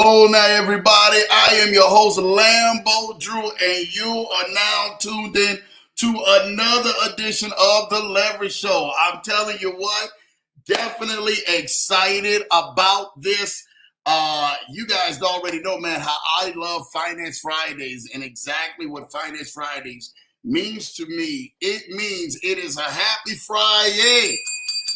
Hello now, everybody. I am your host, Lambo Drew, and you are now tuned in to another edition of The Leverage Show. I'm telling you what, definitely excited about this. You guys already know, man, how I love Finance Fridays and exactly what Finance Fridays means to me. It means it is a happy Friday.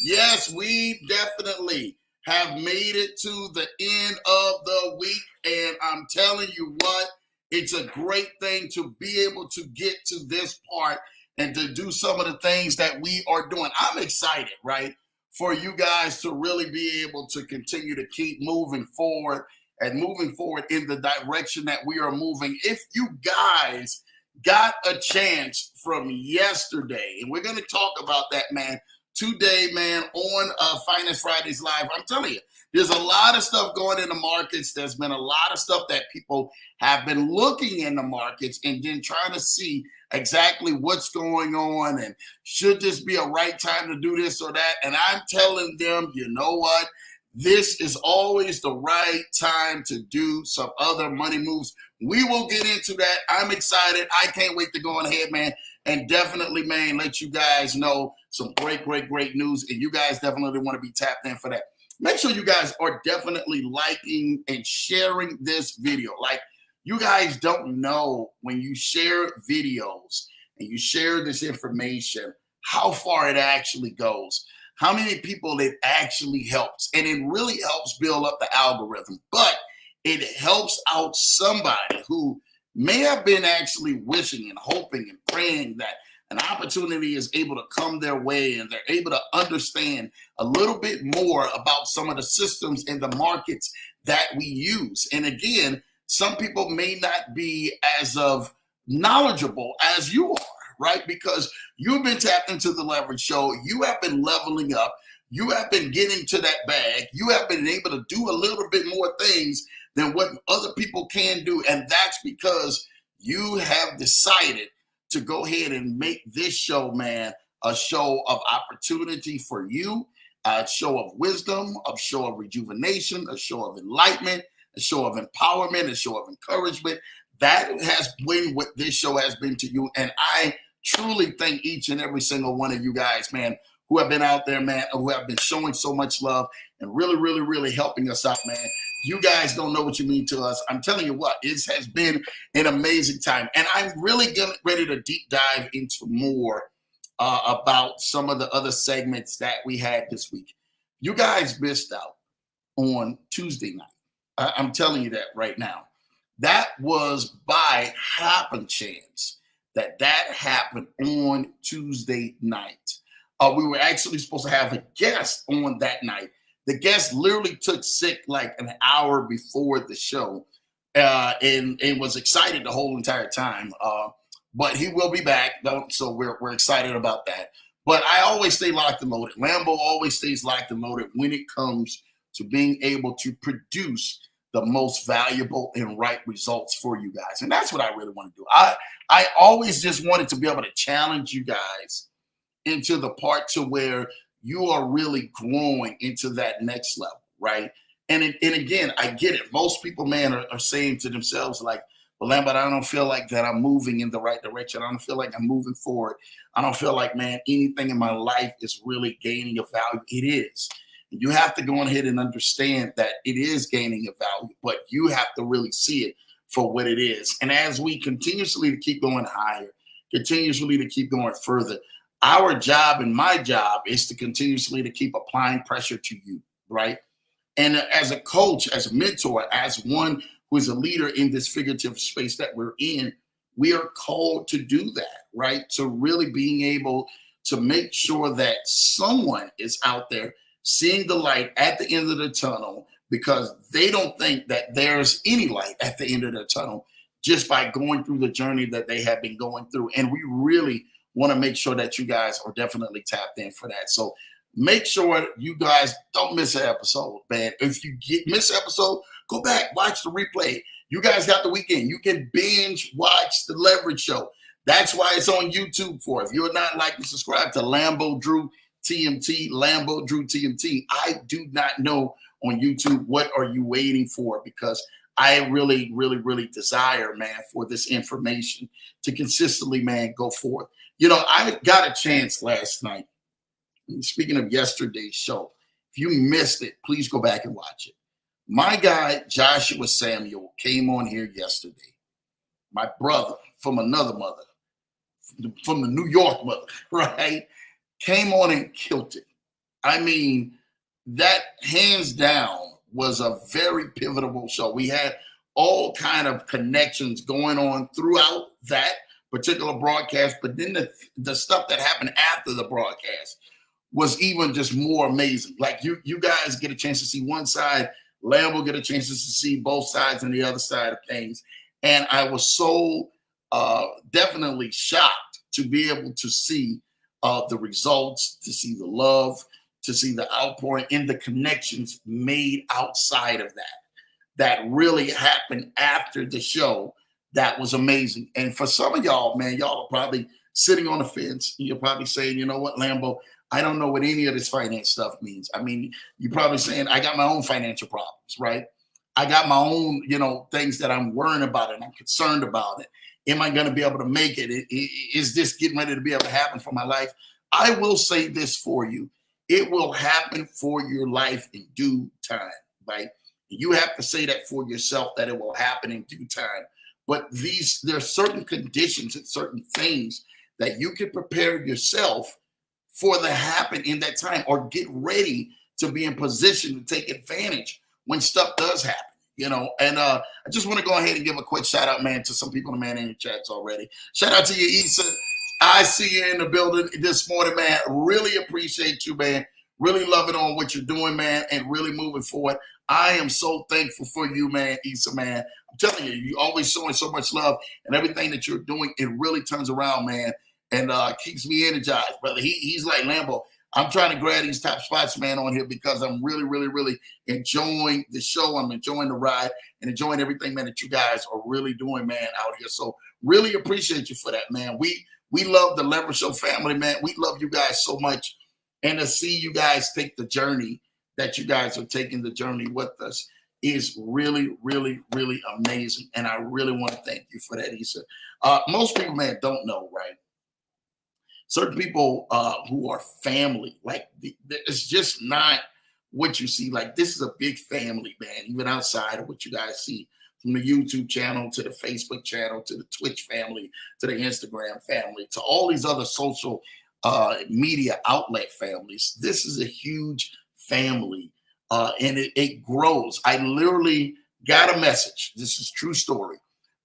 Yes, we definitely have made it to the end of the week. And I'm telling you what, it's a great thing to be able to get to this part and to do some of the things that we are doing. I'm excited, right, for you guys to really be able to continue to keep moving forward and moving forward in the direction that we are moving. If you guys got a chance from yesterday, and we're going to talk about that, man, today, man, on Finance Fridays Live. I'm telling you, there's a lot of stuff going in the markets. There's been a lot of stuff that people have been looking in the markets and then trying to see exactly what's going on and should this be a right time to do this or that. And I'm telling them, you know what? This is always the right time to do some other money moves. We will get into that. I'm excited. I can't wait to go on ahead, man, and definitely, man, let you guys know some great news. And you guys definitely want to be tapped in for that. Make sure you guys are definitely liking and sharing this video. Like, you guys don't know when you share videos and you share this information, how far it actually goes, how many people it actually helps. And it really helps build up the algorithm. But it helps out somebody who may have been actually wishing and hoping and praying that an opportunity is able to come their way and they're able to understand a little bit more about some of the systems in the markets that we use. And again, some people may not be as of knowledgeable as you are, right? Because you've been tapped into the Leverage Show. You have been leveling up. You have been getting to that bag. You have been able to do a little bit more things than what other people can do. And that's because you have decided to go ahead and make this show, man, a show of opportunity for you, a show of wisdom, a show of rejuvenation, a show of enlightenment, a show of empowerment, a show of encouragement. That has been what this show has been to you. And I truly thank each and every single one of you guys, man, who have been out there, man, who have been showing so much love and really helping us out, man. You guys don't know what you mean to us. I'm telling you what, it has been an amazing time. And I'm really ready to deep dive into more about some of the other segments that we had this week. You guys missed out on Tuesday night. I'm telling you that right now. That was by happen chance that happened on Tuesday night. We were actually supposed to have a guest on that night. The guest literally took sick like an hour before the show and was excited the whole entire time. But he will be back, though, so we're excited about that. But I always stay locked and loaded. Lambo always stays locked and loaded when it comes to being able to produce the most valuable and right results for you guys. And that's what I really want to do. I always just wanted to be able to challenge you guys into the part to where you are really growing into that next level, right? And again, I get it. Most people, man, are saying to themselves, like, well, Lambert, I don't feel like that I'm moving in the right direction. I don't feel like I'm moving forward. I don't feel like, man, anything in my life is really gaining a value. It is. You have to go ahead and understand that it is gaining a value, but you have to really see it for what it is. And as we continuously to keep going higher, continuously to keep going further, our job and my job is to continuously to keep applying pressure to you, right? And as a coach, as a mentor, as one who is a leader in this figurative space that we're in, we are called to do that, right? To really being able to make sure that someone is out there seeing the light at the end of the tunnel because they don't think that there's any light at the end of the tunnel just by going through the journey that they have been going through. And we really want to make sure that you guys are definitely tapped in for that. So make sure you guys don't miss an episode, man. If you miss an episode, go back, watch the replay. You guys got the weekend. You can binge watch the Leverage Show. That's why it's on YouTube for. If you're not like and subscribe to Lambo Drew TMT, Lambo Drew TMT, I do not know on YouTube what are you waiting for, because I really, really, really desire, man, for this information to consistently, man, go forth. You know, I got a chance last night. Speaking of yesterday's show, if you missed it, please go back and watch it. My guy, Joshua Samuel, came on here yesterday. My brother from another mother, from the New York mother, right? Came on and killed it. I mean, that hands down was a very pivotal show. We had all kind of connections going on throughout that particular broadcast, but then the stuff that happened after the broadcast was even just more amazing. Like you guys get a chance to see one side, Lambo get a chance to see both sides and the other side of things. And I was so definitely shocked to be able to see the results, to see the love, to see the outpouring and the connections made outside of that really happened after the show. That was amazing. And for some of y'all, man, y'all are probably sitting on the fence. You're probably saying, you know what, Lambo, I don't know what any of this finance stuff means. I mean, you're probably saying, I got my own financial problems, right? I got my own, things that I'm worrying about and I'm concerned about it. Am I going to be able to make it? Is this getting ready to be able to happen for my life? I will say this for you. It will happen for your life in due time, right? You have to say that for yourself, that it will happen in due time. But there are certain conditions and certain things that you can prepare yourself for to happen in that time, or get ready to be in position to take advantage when stuff does happen. And I just want to go ahead and give a quick shout out, man, to some people, man, in the chats already. Shout out to you, Issa. I see you in the building this morning, man. Really appreciate you, man. Really loving on what you're doing, man, and really moving forward. I am so thankful for you, man, Issa, man. I'm telling you, you're always showing so much love, and everything that you're doing, it really turns around, man, and keeps me energized, brother. He's like, Lambo, I'm trying to grab these top spots, man, on here because I'm really, really, really enjoying the show. I'm enjoying the ride and enjoying everything, man, that you guys are really doing, man, out here. So really appreciate you for that, man. We love the Leverage Show family, man. We love you guys so much. And to see you guys take the journey that you guys are taking the journey with us is really, really, really amazing. And I really want to thank you for that, Issa. Most people, man, don't know, right? Certain people who are family, like it's just not what you see. Like this is a big family, man, even outside of what you guys see, from the YouTube channel to the Facebook channel to the Twitch family to the Instagram family to all these other social media outlet families. This is a huge family and it grows. I literally got a message. This is true story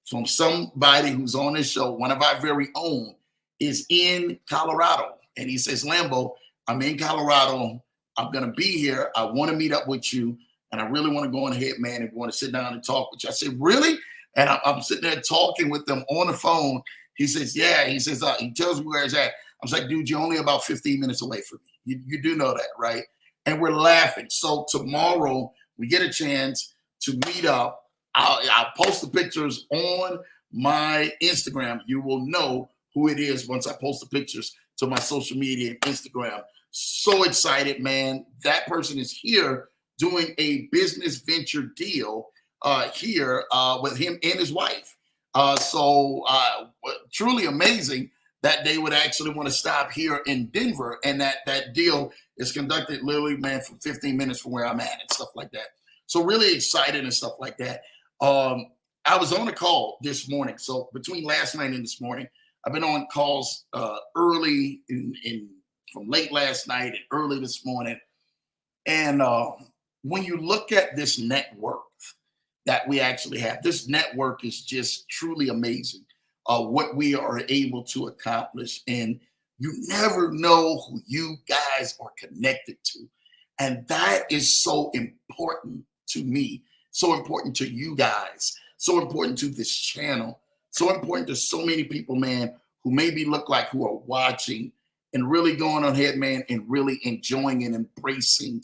from somebody who's on this show, one of our very own, is in Colorado. And he says, Lambo, I'm in Colorado. I'm going to be here. I want to meet up with you. And I really want to go on ahead, man, and want to sit down and talk with you. I said, really? And I'm sitting there talking with them on the phone. He says, yeah. He says, he tells me where he's at. I was like, dude, you're only about 15 minutes away from me. You do know that, right? And we're laughing. So tomorrow we get a chance to meet up. I'll post the pictures on my Instagram. You will know who it is once I post the pictures to my social media and Instagram. So excited, man. That person is here doing a business venture deal here with him and his wife. So truly amazing that they would actually want to stop here in Denver, and that deal is conducted literally, man, for 15 minutes from where I'm at and stuff like that. So really excited and stuff like that. I was on a call this morning. So between last night and this morning, I've been on calls early from late last night and early this morning. And when you look at this network that we actually have, this network is just truly amazing. What we are able to accomplish, and you never know who you guys are connected to. And that is so important to me, so important to you guys, so important to this channel, so important to so many people, man, who maybe look like who are watching and really going on ahead, man, and really enjoying and embracing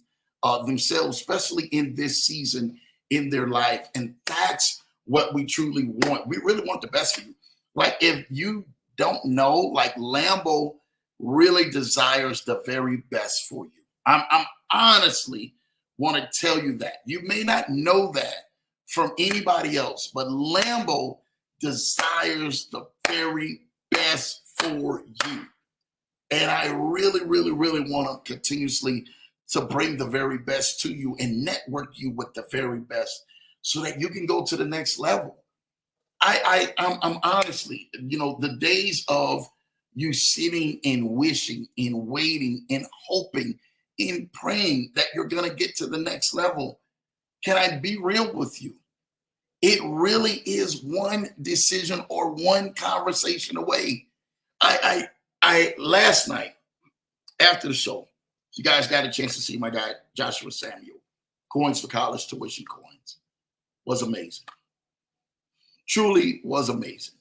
themselves, especially in this season in their life. And that's what we truly want. We really want the best for you. Like, if you don't know, like, Lambo really desires the very best for you. I'm honestly want to tell you that. You may not know that from anybody else, but Lambo desires the very best for you. And I really, really, really want to continuously to bring the very best to you and network you with the very best so that you can go to the next level. I'm honestly, the days of you sitting and wishing and waiting and hoping and praying that you're going to get to the next level. Can I be real with you? It really is one decision or one conversation away. I last night after the show, you guys got a chance to see my guy Joshua Samuel, Coins for College Tuition Coins, was amazing. Truly was amazing.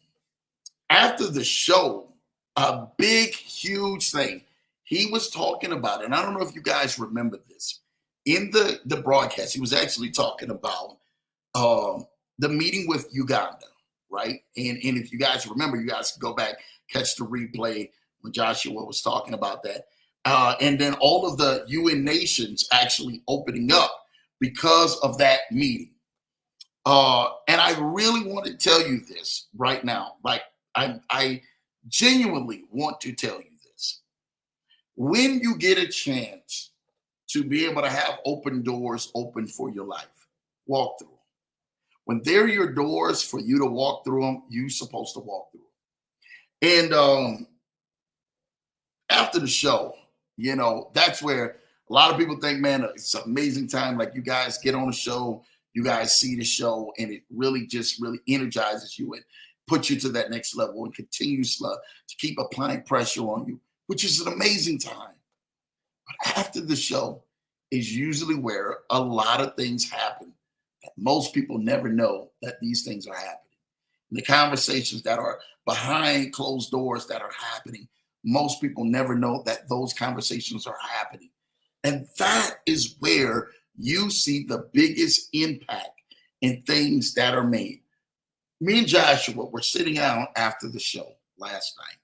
After the show, a big, huge thing he was talking about, and I don't know if you guys remember this, in the broadcast, he was actually talking about the meeting with Uganda, right? And if you guys remember, you guys can go back, catch the replay when Joshua was talking about that. And then all of the UN nations actually opening up because of that meeting. And I really want to tell you this right now. Like, I genuinely want to tell you this. When you get a chance to be able to have open doors open for your life, walk through them. When they're your doors for you to walk through them, you're supposed to walk through them. And after the show, that's where a lot of people think, man, it's an amazing time. Like, you guys get on the show, you guys see the show, and it really just really energizes you and puts you to that next level and continues to keep applying pressure on you, which is an amazing time. But after the show is usually where a lot of things happen that most people never know that these things are happening. And the conversations that are behind closed doors that are happening, most people never know that those conversations are happening. And that is where you see the biggest impact in things that are made. Me and Joshua were sitting down after the show last night,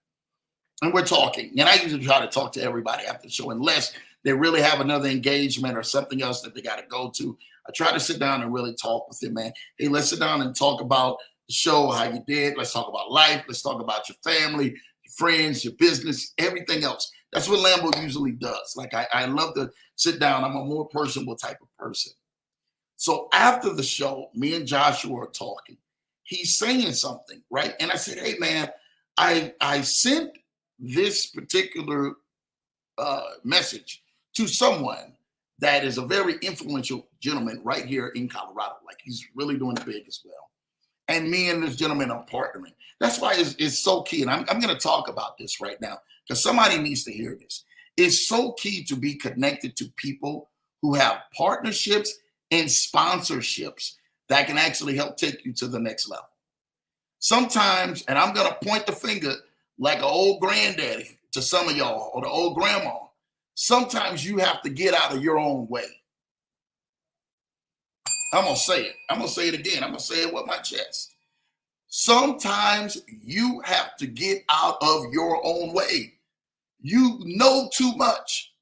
and we're talking. And I usually try to talk to everybody after the show, unless they really have another engagement or something else that they got to go to. I try to sit down and really talk with him, man. Hey, let's sit down and talk about the show, how you did. Let's talk about life. Let's talk about your family, your friends, your business, everything else. That's what Lambo usually does. Like, I love to sit down. I'm a more personable type of person. So after the show, me and Joshua are talking. He's saying something, right? And I said, hey, man, I sent this particular message to someone that is a very influential gentleman right here in Colorado. Like, he's really doing it big as well. And me and this gentleman are partnering. That's why it's so key. And I'm going to talk about this right now because somebody needs to hear this. It's so key to be connected to people who have partnerships and sponsorships that can actually help take you to the next level. Sometimes, and I'm going to point the finger like an old granddaddy to some of y'all or the old grandma, sometimes you have to get out of your own way. I'm going to say it. I'm going to say it again. I'm going to say it with my chest. Sometimes you have to get out of your own way. You know too much.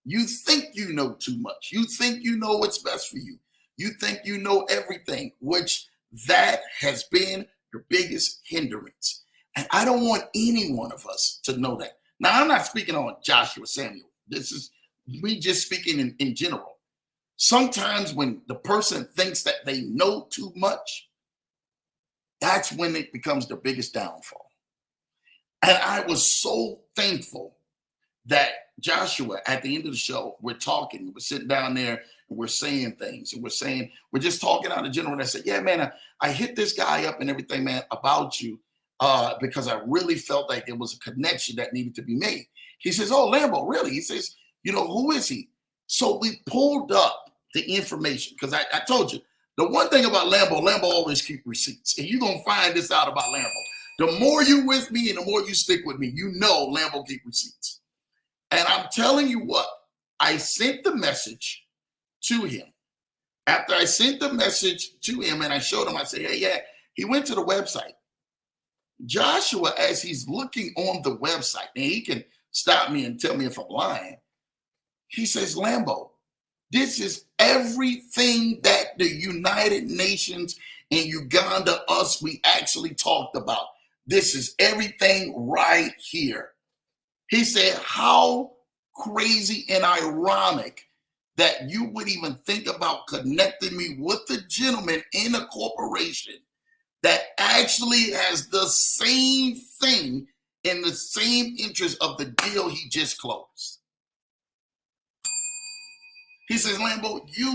You think you know too much. You think you know what's best for you. You think you know everything, which that has been your biggest hindrance. And I don't want any one of us to know that. Now, I'm not speaking on Joshua Samuel. This is me just speaking in general. Sometimes when the person thinks that they know too much, that's when it becomes the biggest downfall. And I was so thankful that Joshua, at the end of the show, we're talking, we're sitting down there and we're saying things and we're just talking out of general. And I said, yeah, man, I hit this guy up and everything, man, about you because I really felt like there was a connection that needed to be made. He says, oh, Lambo, really? He says, who is he? So we pulled up the information because I told you, the one thing about Lambo always keep receipts. And you're going to find this out about Lambo. The more you with me and the more you stick with me, Lambo keep receipts. And I'm telling you what, I sent the message to him. After I sent the message to him and I showed him, I said, hey, yeah, he went to the website. Joshua, as he's looking on the website, and he can stop me and tell me if I'm lying, he says, Lambo, This is everything that the United Nations and Uganda, we actually talked about. This is everything right here. He said, how crazy and ironic that you would even think about connecting me with a gentleman in a corporation that actually has the same thing in the same interest of the deal he just closed. He says, Lambo, he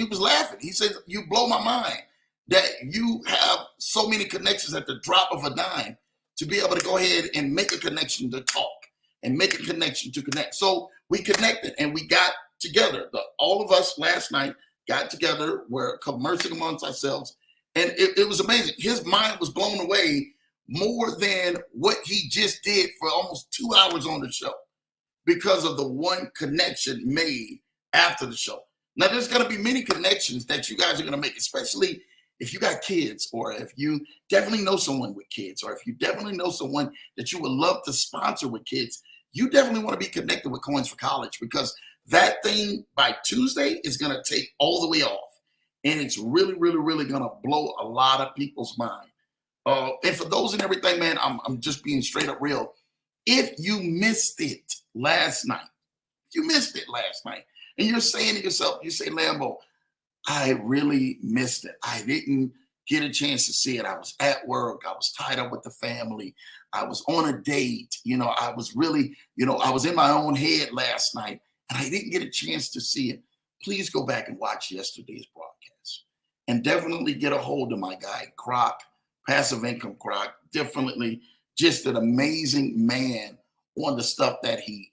was laughing. He says, you blow my mind that you have so many connections at the drop of a dime to be able to go ahead and make a connection to talk and make a connection to connect. So we connected and we got together. All of us last night got together. We're conversing amongst ourselves. And it was amazing. His mind was blown away more than what he just did for almost 2 hours on the show, because of the one connection made after the show. Now, there's going to be many connections that you guys are going to make, especially if you got kids, or if you definitely know someone with kids, or if you definitely know someone that you would love to sponsor with kids. You definitely want to be connected with Coins for College, because that thing by Tuesday is going to take all the way off. And it's really, really, really going to blow a lot of people's mind. And for those and everything, man, I'm just being straight up real. If you missed it last night, and you're saying to yourself, you say, Lambo, I really missed it. I didn't get a chance to see it. I was at work. I was tied up with the family. I was on a date. I was really, I was in my own head last night, and I didn't get a chance to see it. Please go back and watch yesterday's broadcast, and definitely get a hold of my guy, Croc, Passive Income Croc. Definitely just an amazing man on the stuff that he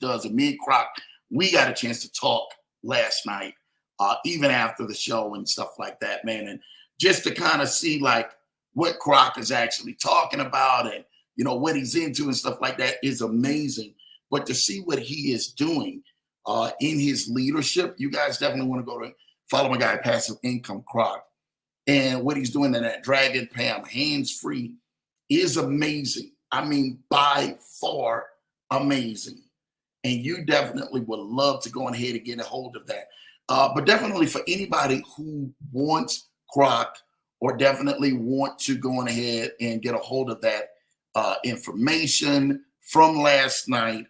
does. And me and Croc, we got a chance to talk last night, even after the show and stuff like that, man. And just to kind of see like what Croc is actually talking about and, what he's into and stuff like that is amazing. But to see what he is doing in his leadership, you guys definitely want to go to follow my guy, Passive Income Croc. And what he's doing in that Dragon Pam hands-free is amazing. I mean, by far amazing. And you definitely would love to go ahead and get a hold of that. But definitely for anybody who wants Croc, or definitely want to go on ahead and get a hold of that information from last night,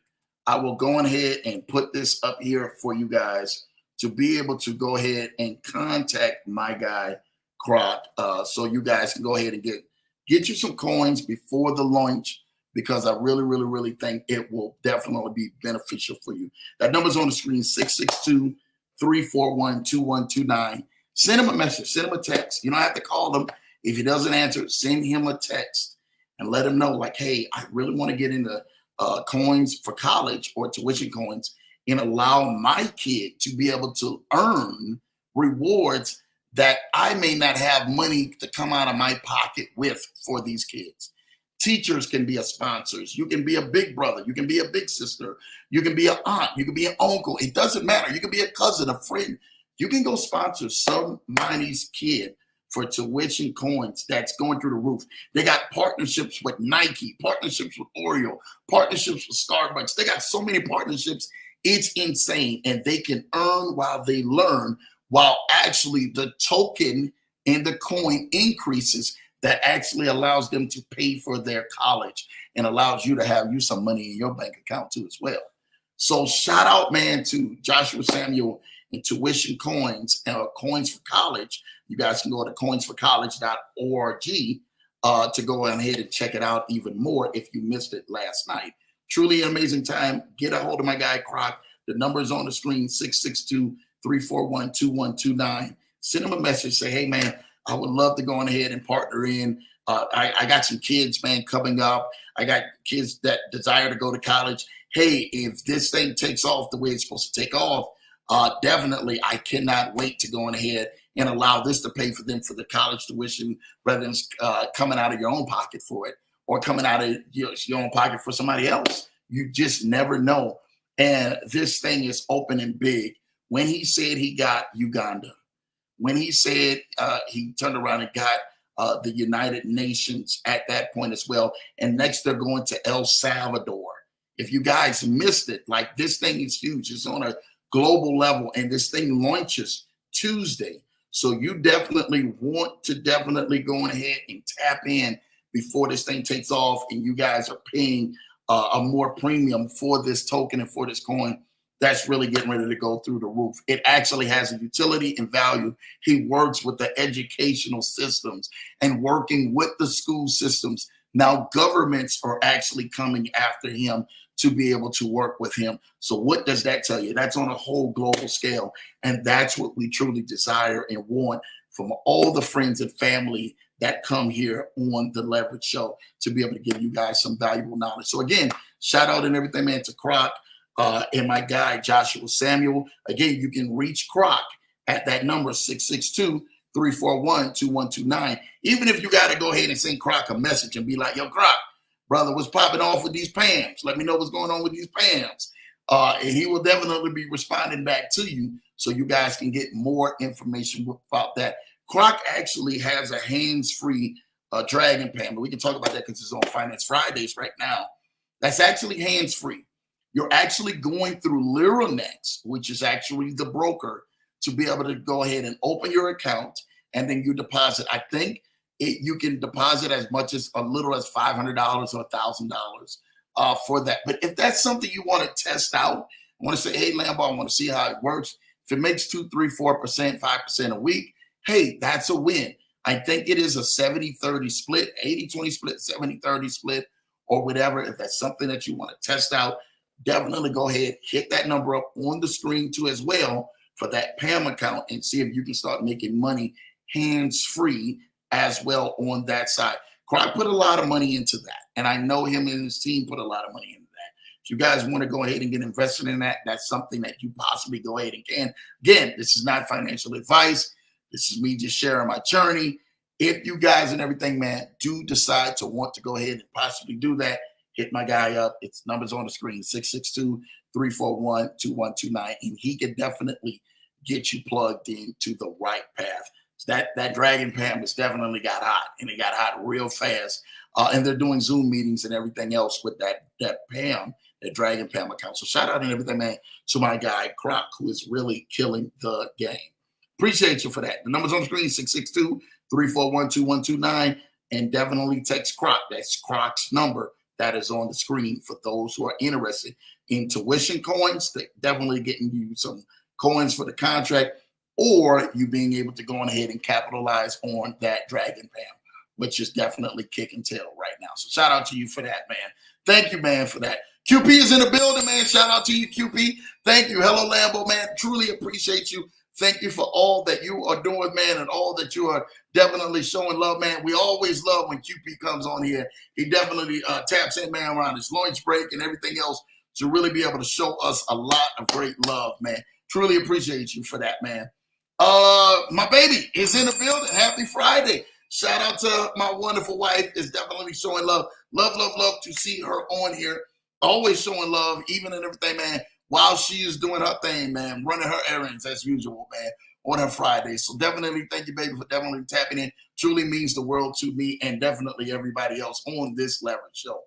I will go ahead and put this up here for you guys to be able to go ahead and contact my guy, Croc, so you guys can go ahead and get you some coins before the launch, because I really, really, really think it will definitely be beneficial for you. That number's on the screen, 662-341-2129. Send him a message, send him a text. You don't have to call him. If he doesn't answer, send him a text and let him know, like, hey, I really want to get into coins for college or tuition coins and allow my kid to be able to earn rewards that I may not have money to come out of my pocket with for these kids. Teachers can be a sponsors. You can be a big brother. You can be a big sister. You can be an aunt. You can be an uncle. It doesn't matter. You can be a cousin, a friend. You can go sponsor somebody's kid for tuition coins that's going through the roof. They got partnerships with Nike, partnerships with Oreo, partnerships with Starbucks. They got so many partnerships. It's insane. And they can earn while they learn, while actually the token and the coin increases. That actually allows them to pay for their college and allows you to have you some money in your bank account too as well. So shout out, man, to Joshua Samuel and Tuition Coins and Coins for College. You guys can go to coinsforcollege.org to go ahead and check it out even more if you missed it last night. Truly an amazing time. Get a hold of my guy, Croc. The number is on the screen, 662-341-2129. Send him a message. Say, hey, man, I would love to go on ahead and partner in. I got some kids, man, coming up. I got kids that desire to go to college. Hey, if this thing takes off the way it's supposed to take off, definitely I cannot wait to go on ahead and allow this to pay for them for the college tuition rather than coming out of your own pocket for it or coming out of your own pocket for somebody else. You just never know. And this thing is open and big. When he said he got Uganda, when he said he turned around and got the United Nations at that point as well. And next they're going to El Salvador. If you guys missed it, like this thing is huge. It's on a global level, and this thing launches Tuesday. So you definitely want to definitely go ahead and tap in before this thing takes off, and you guys are paying a more premium for this token and for this coin. That's really getting ready to go through the roof. It actually has a utility and value. He works with the educational systems and working with the school systems. Now governments are actually coming after him to be able to work with him. So what does that tell you? That's on a whole global scale. And that's what we truly desire and want from all the friends and family that come here on the Leverage Show to be able to give you guys some valuable knowledge. So again, shout out and everything, man, to Croc and my guy, Joshua Samuel. Again, you can reach Croc at that number, 662-341-2129. Even if you got to go ahead and send Croc a message and be like, yo, Croc, brother, what's popping off with these PAMs? Let me know what's going on with these PAMs. And he will definitely be responding back to you so you guys can get more information about that. Croc actually has a hands-free Dragon PAM, but we can talk about that because it's on Finance Fridays right now. That's actually hands-free. You're actually going through Lyranex, which is actually the broker, to be able to go ahead and open your account, and then you deposit. I think you can deposit as much as a little as $500 or $1,000 for that. But if that's something you want to test out, I want to say, hey, Lambo, I want to see how it works. If it makes 2%, 3%, 4%, 5% a week, hey, that's a win. I think it is a 70-30 split, 80-20 split, 70-30 split, or whatever. If that's something that you want to test out, definitely go ahead, hit that number up on the screen too as well for that PAM account and see if you can start making money hands-free as well on that side. Croc put a lot of money into that, and I know him and his team put a lot of money into that. If you guys want to go ahead and get invested in that, that's something that you possibly go ahead and can. Again, this is not financial advice. This is me just sharing my journey. If you guys and everything, man, do decide to want to go ahead and possibly do that, hit my guy up. It's numbers on the screen, 662-341-2129, and he can definitely get you plugged into the right path. That Dragon PAM has definitely got hot, and it got hot real fast. And they're doing Zoom meetings and everything else with that PAM, that Dragon PAM account. So shout out and everything, man, to my guy, Croc, who is really killing the game. Appreciate you for that. The number's on the screen, 662-341-2129, and definitely text Croc. That's Croc's number that is on the screen for those who are interested in tuition coins. They're definitely getting you some coins for the contract, or you being able to go on ahead and capitalize on that Dragon PAM, which is definitely kicking tail right now. So shout out to you for that, man. Thank you, man, for that. QP is in the building, man. Shout out to you, QP. Thank you. Hello, Lambo, man. Truly appreciate you. Thank you for all that you are doing, man, and all that you are definitely showing love, man. We always love when QP comes on here. He definitely taps in, man, around his lunch break and everything else to really be able to show us a lot of great love, man. Truly appreciate you for that, man. My baby is in the building. Happy Friday. Shout out to my wonderful wife. Is definitely showing love. Love to see her on here. Always showing love, even and everything, man, while she is doing her thing, man, running her errands as usual, man, on her Friday. So definitely thank you, baby, for definitely tapping in. Truly means the world to me and definitely everybody else on this Leverage Show.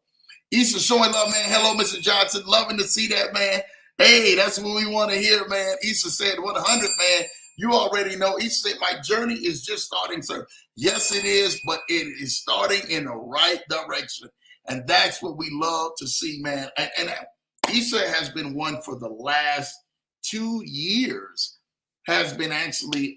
Issa showing love, man. Hello, Mr. Johnson. Loving to see that, man. Hey, that's what we want to hear, man. Issa said 100, man. You already know. Issa said, my journey is just starting, sir. Yes, it is, but it is starting in the right direction. And that's what we love to see, man. And Issa has been one for the last 2 years, has been actually,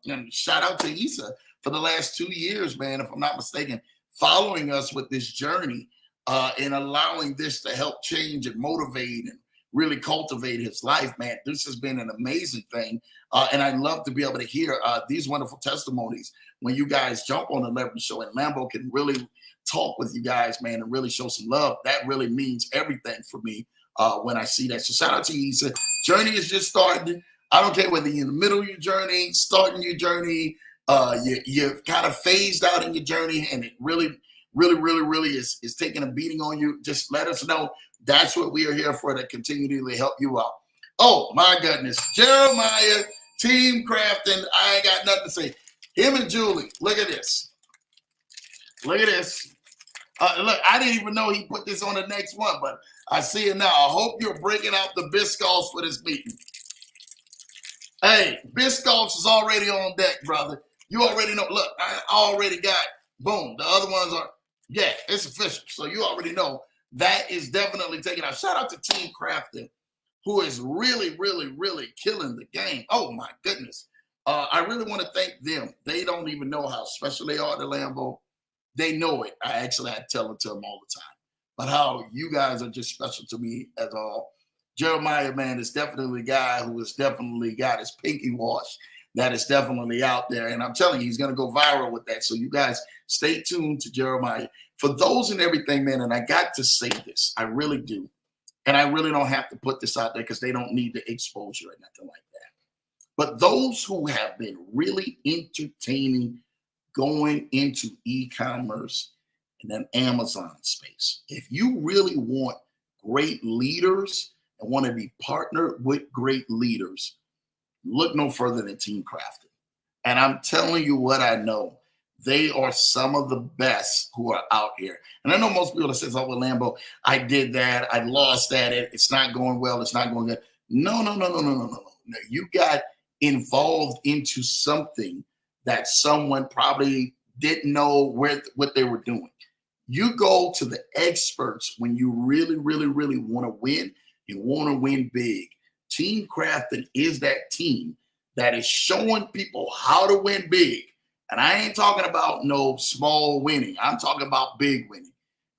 and shout out to Issa for the last 2 years, man, if I'm not mistaken, following us with this journey and allowing this to help change and motivate and really cultivate his life, man. This has been an amazing thing. And I love to be able to hear these wonderful testimonies when you guys jump on the Leverage Show and Lambo can really talk with you guys, man, and really show some love. That really means everything for me when I see that. So shout out to you. Issa. Journey is just starting. I don't care whether you're in the middle of your journey, starting your journey, you're kind of phased out in your journey, and it really is taking a beating on you. Just let us know. That's what we are here for, to continually help you out. Oh, my goodness. Jeremiah, Team Crafton, I ain't got nothing to say. Him and Julie, look at this. Look at this. Look, I didn't even know he put this on the next one, but I see it now. I hope you're breaking out the Biscoffs for this meeting. Hey, Biscoffs is already on deck, brother. You already know. Look, I already got, boom. The other ones are, yeah, it's official. So you already know that is definitely taken out. Shout out to Team Crafton, who is really, really, really killing the game. Oh, my goodness. I really want to thank them. They don't even know how special they are at the Lambo. They know it. I actually had to tell it to them all the time. But how you guys are just special to me as all. Jeremiah, man, is definitely a guy who has definitely got his pinky wash. That is definitely out there. And I'm telling you, he's going to go viral with that. So you guys stay tuned to Jeremiah. For those and everything, man, and I got to say this, I really do. And I really don't have to put this out there because they don't need the exposure or nothing like that. But those who have been really entertaining going into e-commerce and then Amazon space, if you really want great leaders and want to be partnered with great leaders, look no further than Team Crafton. And I'm telling you what I know. They are some of the best who are out here. And I know most people that says, oh, well, Lambo, I did that. I lost at it. It's not going well. It's not going good. No. You got involved into something that someone probably didn't know what they were doing. You go to the experts when you really, really, really want to win and want to win big. Team Crafton is that team that is showing people how to win big. And I ain't talking about no small winning. I'm talking about big winning.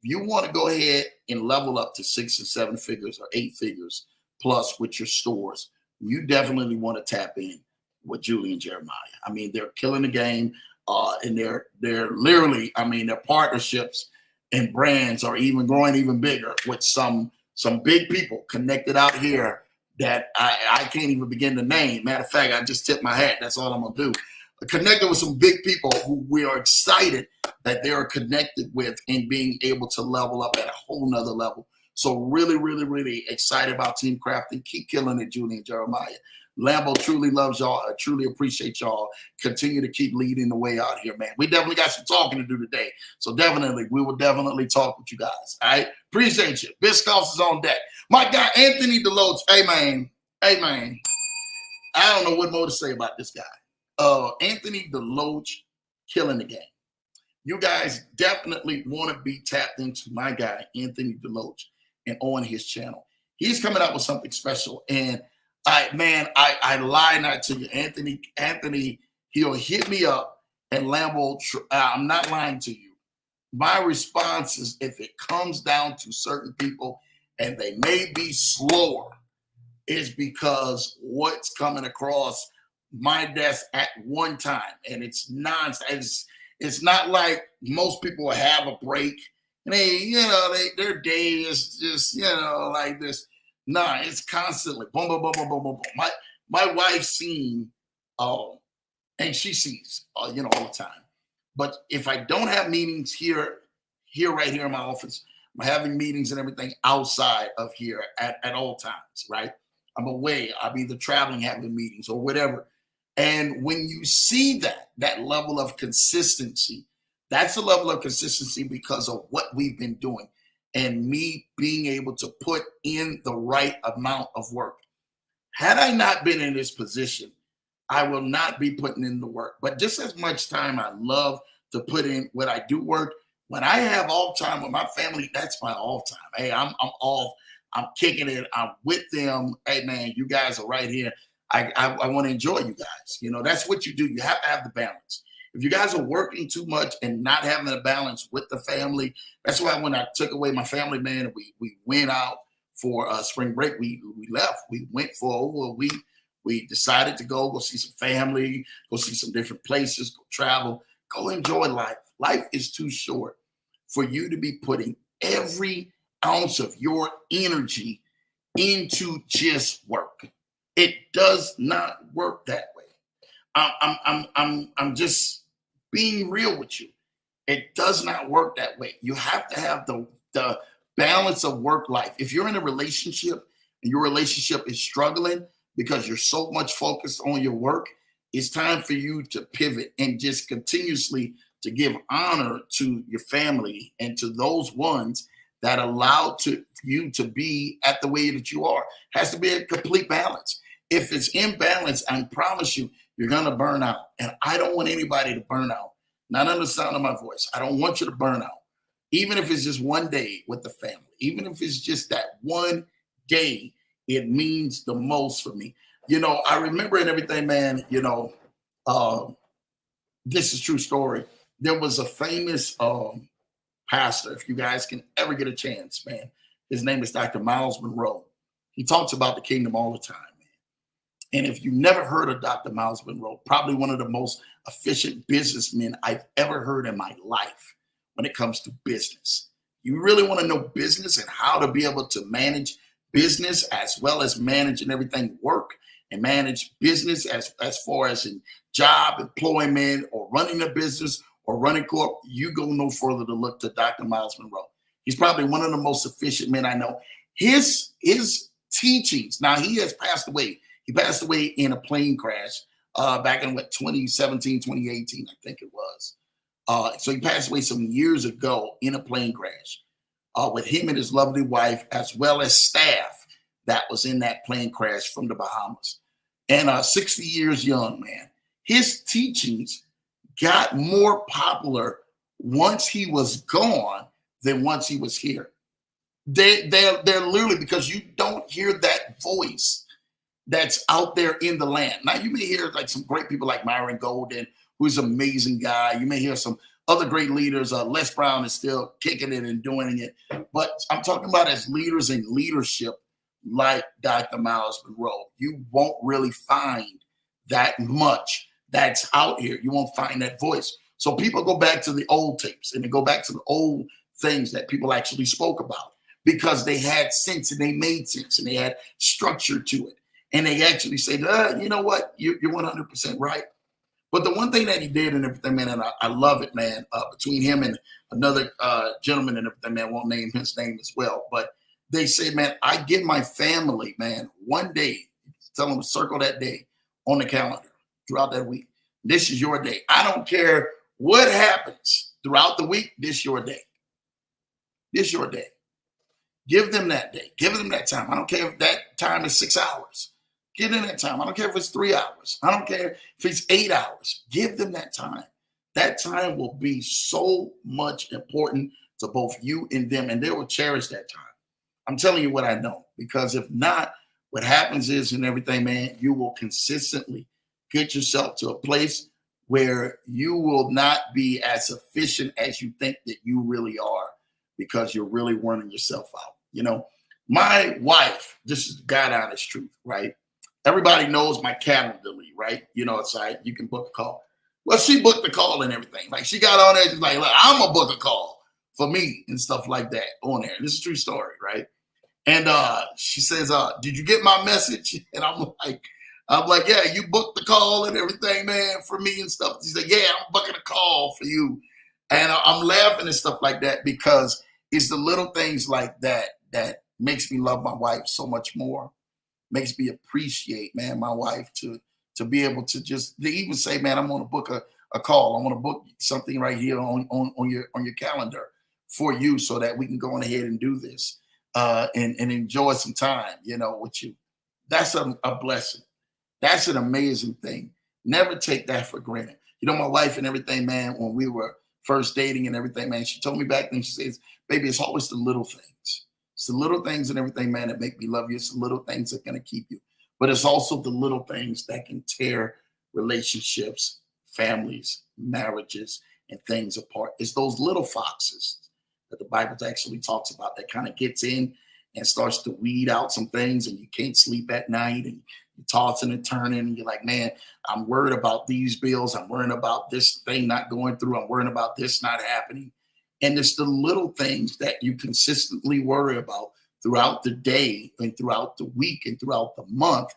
If you want to go ahead and level up to 6 and 7 figures or 8 figures plus with your stores, you definitely want to tap in with Julie and Jeremiah. I mean, they're killing the game, and they're literally, I mean, their partnerships and brands are even growing even bigger with some big people connected out here that I can't even begin to name. Matter of fact, I just tipped my hat. That's all I'm gonna do. Connected with some big people who we are excited that they are connected with and being able to level up at a whole nother level. So really, really, really excited about Team Crafton. Keep killing it, Julie and Jeremiah. Lambo truly loves y'all. I truly appreciate y'all. Continue to keep leading the way out here, man. We definitely got some talking to do today. So definitely, we will definitely talk with you guys. All right? Appreciate you. Biscoffs is on deck. My guy, Anthony Deloach. Hey, man. I don't know what more to say about this guy. Anthony Deloach killing the game. You guys definitely want to be tapped into my guy, Anthony Deloach, and on his channel. He's coming out with something special. And I lie not to you. Anthony, he'll hit me up and Lambo, I'm not lying to you. My response is if it comes down to certain people and they may be slower, is because what's coming across my desk at one time, and it's nonsense. It's not like most people have a break and their day is just like this. Nah, it's constantly boom, boom, boom, boom, boom, boom, boom. My wife's seen, and she sees, all the time. But if I don't have meetings here right here in my office, I'm having meetings and everything outside of here at all times, right? I'm away. I'm either traveling, having meetings or whatever. And when you see that level of consistency, that's the level of consistency because of what we've been doing and me being able to put in the right amount of work. Had I not been in this position, I will not be putting in the work. But just as much time I love to put in when I do work, when I have off time with my family, that's my off time. Hey, I'm off. I'm kicking it. I'm with them. Hey, man, you guys are right here. I want to enjoy you guys. That's what you do. You have to have the balance. If you guys are working too much and not having a balance with the family, that's why when I took away my family, man, we went out for spring break. We left. We went for over a week. We decided to go see some family, go see some different places, go travel, go enjoy life. Life is too short for you to be putting every ounce of your energy into just work. It does not work that way. I'm just being real with you. It does not work that way. You have to have the balance of work life. If you're in a relationship and your relationship is struggling because you're so much focused on your work, it's time for you to pivot and just continuously to give honor to your family and to those ones that allow you to be at the way that you are. Has to be a complete balance. If it's imbalanced, I promise you, you're going to burn out. And I don't want anybody to burn out. Not on the sound of my voice. I don't want you to burn out. Even if it's just one day with the family, even if it's just that one day, it means the most for me. I remember and everything, man, this is a true story. There was a famous pastor, if you guys can ever get a chance, man. His name is Dr. Miles Monroe. He talks about the kingdom all the time, man. And if you never heard of Dr. Miles Monroe, probably one of the most efficient businessmen I've ever heard in my life when it comes to business. You really want to know business and how to be able to manage business as well as managing everything work and manage business as far as in job, employment, or running a business or running corp, you go no further to look to Dr. Miles Monroe. He's probably one of the most efficient men I know. His teachings, now he has passed away. He passed away in a plane crash back in 2017, 2018, I think it was. So he passed away some years ago in a plane crash with him and his lovely wife, as well as staff that was in that plane crash from the Bahamas. And 60 years young, man. His teachings got more popular once he was gone than once he was here. They're literally, because you don't hear that voice that's out there in the land. Now, you may hear like some great people like Myron Golden, who's an amazing guy. You may hear some other great leaders. Les Brown is still kicking it and doing it. But I'm talking about as leaders in leadership like Dr. Miles Monroe. You won't really find that much that's out here. You won't find that voice. So people go back to the old tapes and they go back to the old things that people actually spoke about because they had sense and they made sense and they had structure to it. And they actually said, you know what? You're 100% right. But the one thing that he did and everything, man, and I love it, man, between him and another gentleman and everything, man, won't name his name as well. But they say, man, I give my family, man, one day, tell them to circle that day on the calendar throughout that week. This is your day. I don't care what happens throughout the week. This is your day. This is your day. Give them that day. Give them that time. I don't care if that time is 6 hours. Give them that time. I don't care if it's 3 hours. I don't care if it's 8 hours. Give them that time. That time will be so much important to both you and them, and they will cherish that time. I'm telling you what I know, because if not, what happens is and everything, man, you will consistently get yourself to a place where you will not be as efficient as you think that you really are because you're really wearing yourself out. My wife, this is God honest truth, right? Everybody knows my Calendly, right? It's like you can book a call. Well, she booked the call and everything. Like she got on there, she's like, look, I'm gonna book a call for me and stuff like that on there. This is a true story, right? And she says, did you get my message? And I'm like, yeah, you booked the call and everything, man, for me and stuff. She said, yeah, I'm booking a call for you. And I'm laughing and stuff like that because it's the little things like that that makes me love my wife so much more. Makes me appreciate, man, my wife to be able to just to even say, man, I'm going to book a call. I want to book something right here on your calendar for you so that we can go on ahead and do this and enjoy some time, with you. That's a blessing. That's an amazing thing. Never take that for granted. My wife and everything, man, when we were first dating and everything, man, she told me back then, she says, baby, it's always the little things. It's the little things and everything, man, that make me love you. It's the little things that are going to keep you. But it's also the little things that can tear relationships, families, marriages, and things apart. It's those little foxes that the Bible actually talks about that kind of gets in and starts to weed out some things, and you can't sleep at night, and you're tossing and turning, and you're like, man, I'm worried about these bills. I'm worried about this thing not going through. I'm worried about this not happening. And it's the little things that you consistently worry about throughout the day and throughout the week and throughout the month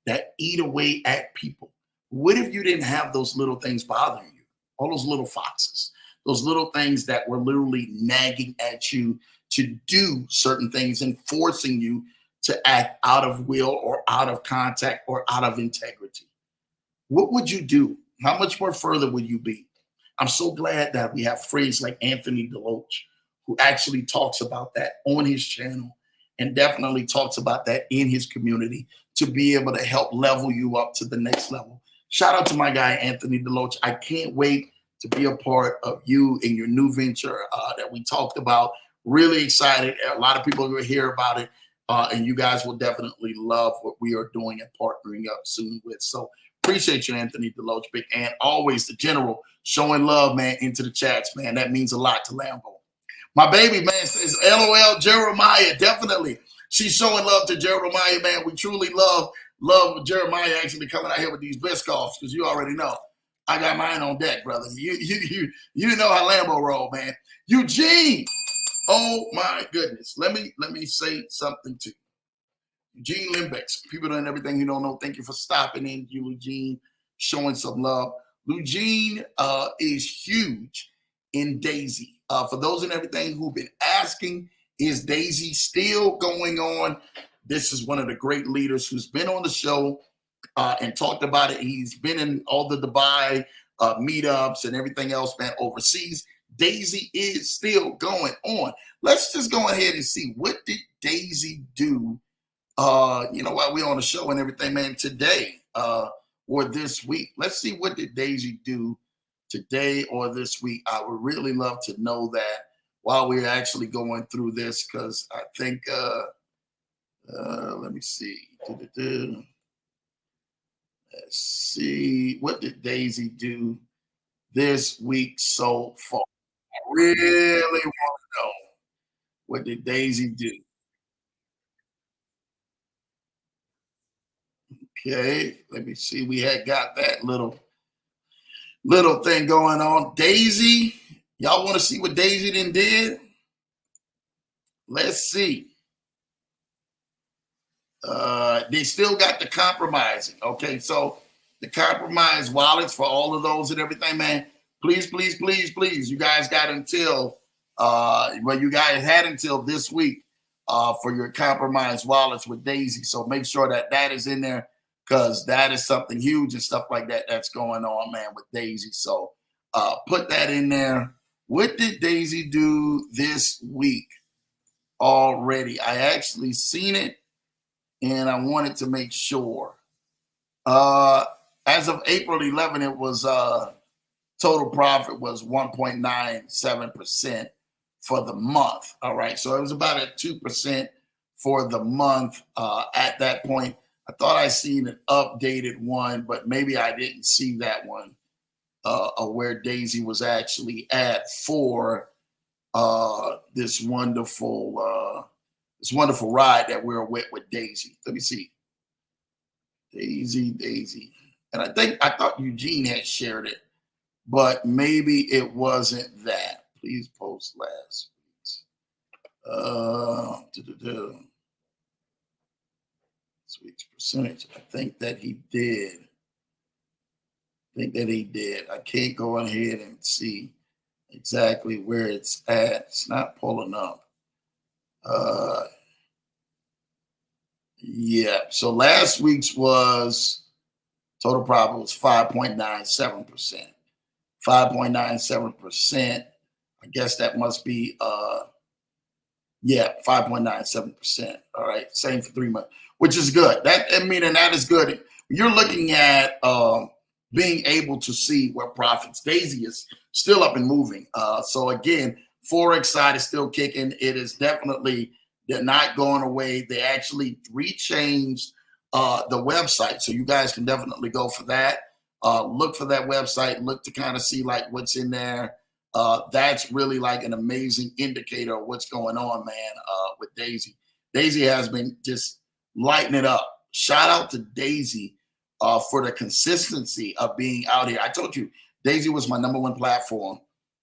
that eat away at people. What if you didn't have those little things bothering you? All those little foxes, those little things that were literally nagging at you to do certain things and forcing you to act out of will or out of contact or out of integrity. What would you do? How much more further would you be? I'm so glad that we have friends like Anthony Deloach, who actually talks about that on his channel and definitely talks about that in his community, to be able to help level you up to the next level. Shout out to my guy, Anthony Deloach. I can't wait to be a part of you in your new venture that we talked about. Really excited. A lot of people will hear about it, and you guys will definitely love what we are doing and partnering up soon with. So appreciate you, Anthony Deloach, Big Ant. Always the general showing love, man, into the chats, man. That means a lot to Lambo. My baby, man, says LOL Jeremiah. Definitely. She's showing love to Jeremiah, man. We truly love Jeremiah actually coming out here with these Biscoffs, because you already know I got mine on deck, brother. You know how Lambo roll, man. Eugene, oh my goodness. Let me say something to you. Eugene Limbex, people and everything you don't know. Thank you for stopping in, Eugene, showing some love. Eugene is huge in Daisy. For those and everything who've been asking, is Daisy still going on? This is one of the great leaders who's been on the show and talked about it. He's been in all the Dubai meetups and everything else, man, overseas. Daisy is still going on. Let's just go ahead and see, what did Daisy do, while we're on the show and everything, man, today or this week. Let's see, what did Daisy do today or this week? I would really love to know that while we're actually going through this, because I think, let me see. Let's see, what did Daisy do this week so far? I really want to know, what did Daisy do? Okay, let me see. We had got that little thing going on. Daisy, y'all want to see what Daisy did? Let's see. They still got the compromising. Okay, so the compromised wallets for all of those and everything, man. Please, please, please, please. You guys got until you guys had until this week for your compromised wallets with Daisy. So make sure that is in there, because that is something huge and stuff like that that's going on, man, with Daisy. So put that in there. What did Daisy do this week already? I actually seen it, and I wanted to make sure. As of April 11, it was total profit was 1.97% for the month. All right, so it was about a 2% for the month at that point. I thought I seen an updated one, but maybe I didn't see that one where Daisy was actually at for this wonderful ride that we're with Daisy. Let me see. Daisy. And I thought Eugene had shared it, but maybe it wasn't that. Please post last week's. This week's percentage. I think that he did. I can't go ahead and see exactly where it's at. It's not pulling up. Yeah. So last week's was total profit was 5.97%. 5.97%. I guess that must be 5.97%. All right. Same for 3 months, which is good. That is good. You're looking at being able to see where profits. Daisy is still up and moving. So again, Forex side is still kicking. It is definitely, they're not going away. They actually rechanged the website. So you guys can definitely go for that. Look for that website. Look to kind of see like what's in there. That's really like an amazing indicator of what's going on, man, with Daisy. Daisy has been just lighting it up. Shout out to Daisy for the consistency of being out here. I told you, Daisy was my #1 platform.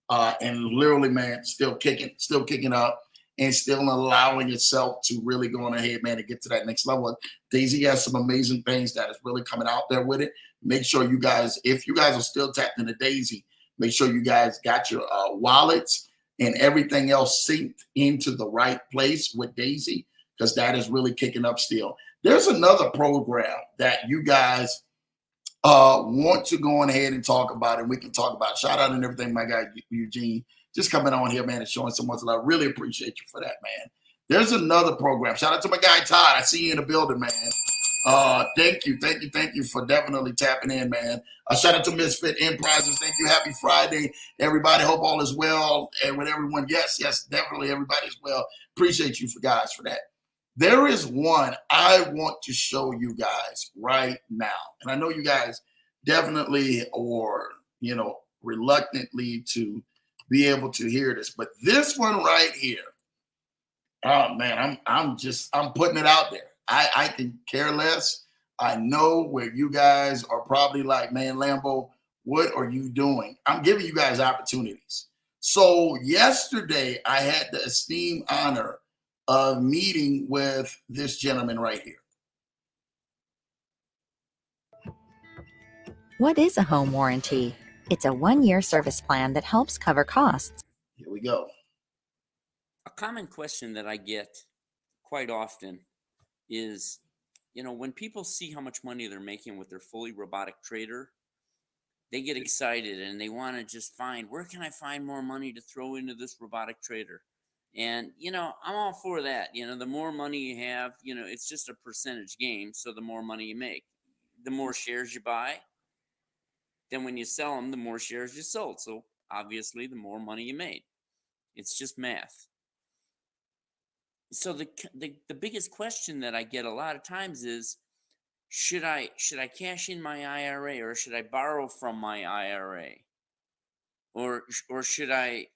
And literally, man, still kicking up and still allowing itself to really go on ahead, man, to get to that next level. Daisy has some amazing things that is really coming out there with it. Make sure you guys, if you guys are still tapped into Daisy, make sure you guys got your wallets and everything else synced into the right place with Daisy, because that is really kicking up still. There's another program that you guys want to go on ahead and talk about, and we can talk about. Shout out and everything, my guy Eugene, just coming on here, man, and showing so much love. I really appreciate you for that, man. There's another program. Shout out to my guy Todd. I see you in the building, man. Thank you for definitely tapping in, man. Shout out to Misfit Enterprises. Thank you. Happy Friday, everybody. Hope all is well and with everyone. Yes, definitely everybody's well. Appreciate you guys for that. There is one I want to show you guys right now, and I know you guys definitely or reluctantly to be able to hear this, but this one right here. Oh man, I'm putting it out there. I can care less. I know where you guys are probably like, man, Lambo, what are you doing? I'm giving you guys opportunities. So yesterday I had the esteemed honor of meeting with this gentleman right here. What is a home warranty? It's a 1-year service plan that helps cover costs. Here we go. A common question that I get quite often is, when people see how much money they're making with their fully robotic trader, they get excited and they want to just find, where can I find more money to throw into this robotic trader? And, I'm all for that. The more money you have, it's just a percentage game. So the more money you make, the more shares you buy, then when you sell them, the more shares you sold. So obviously the more money you made. It's just math. So the biggest question that I get a lot of times is, should I cash in my IRA, or should I borrow from my IRA, or should I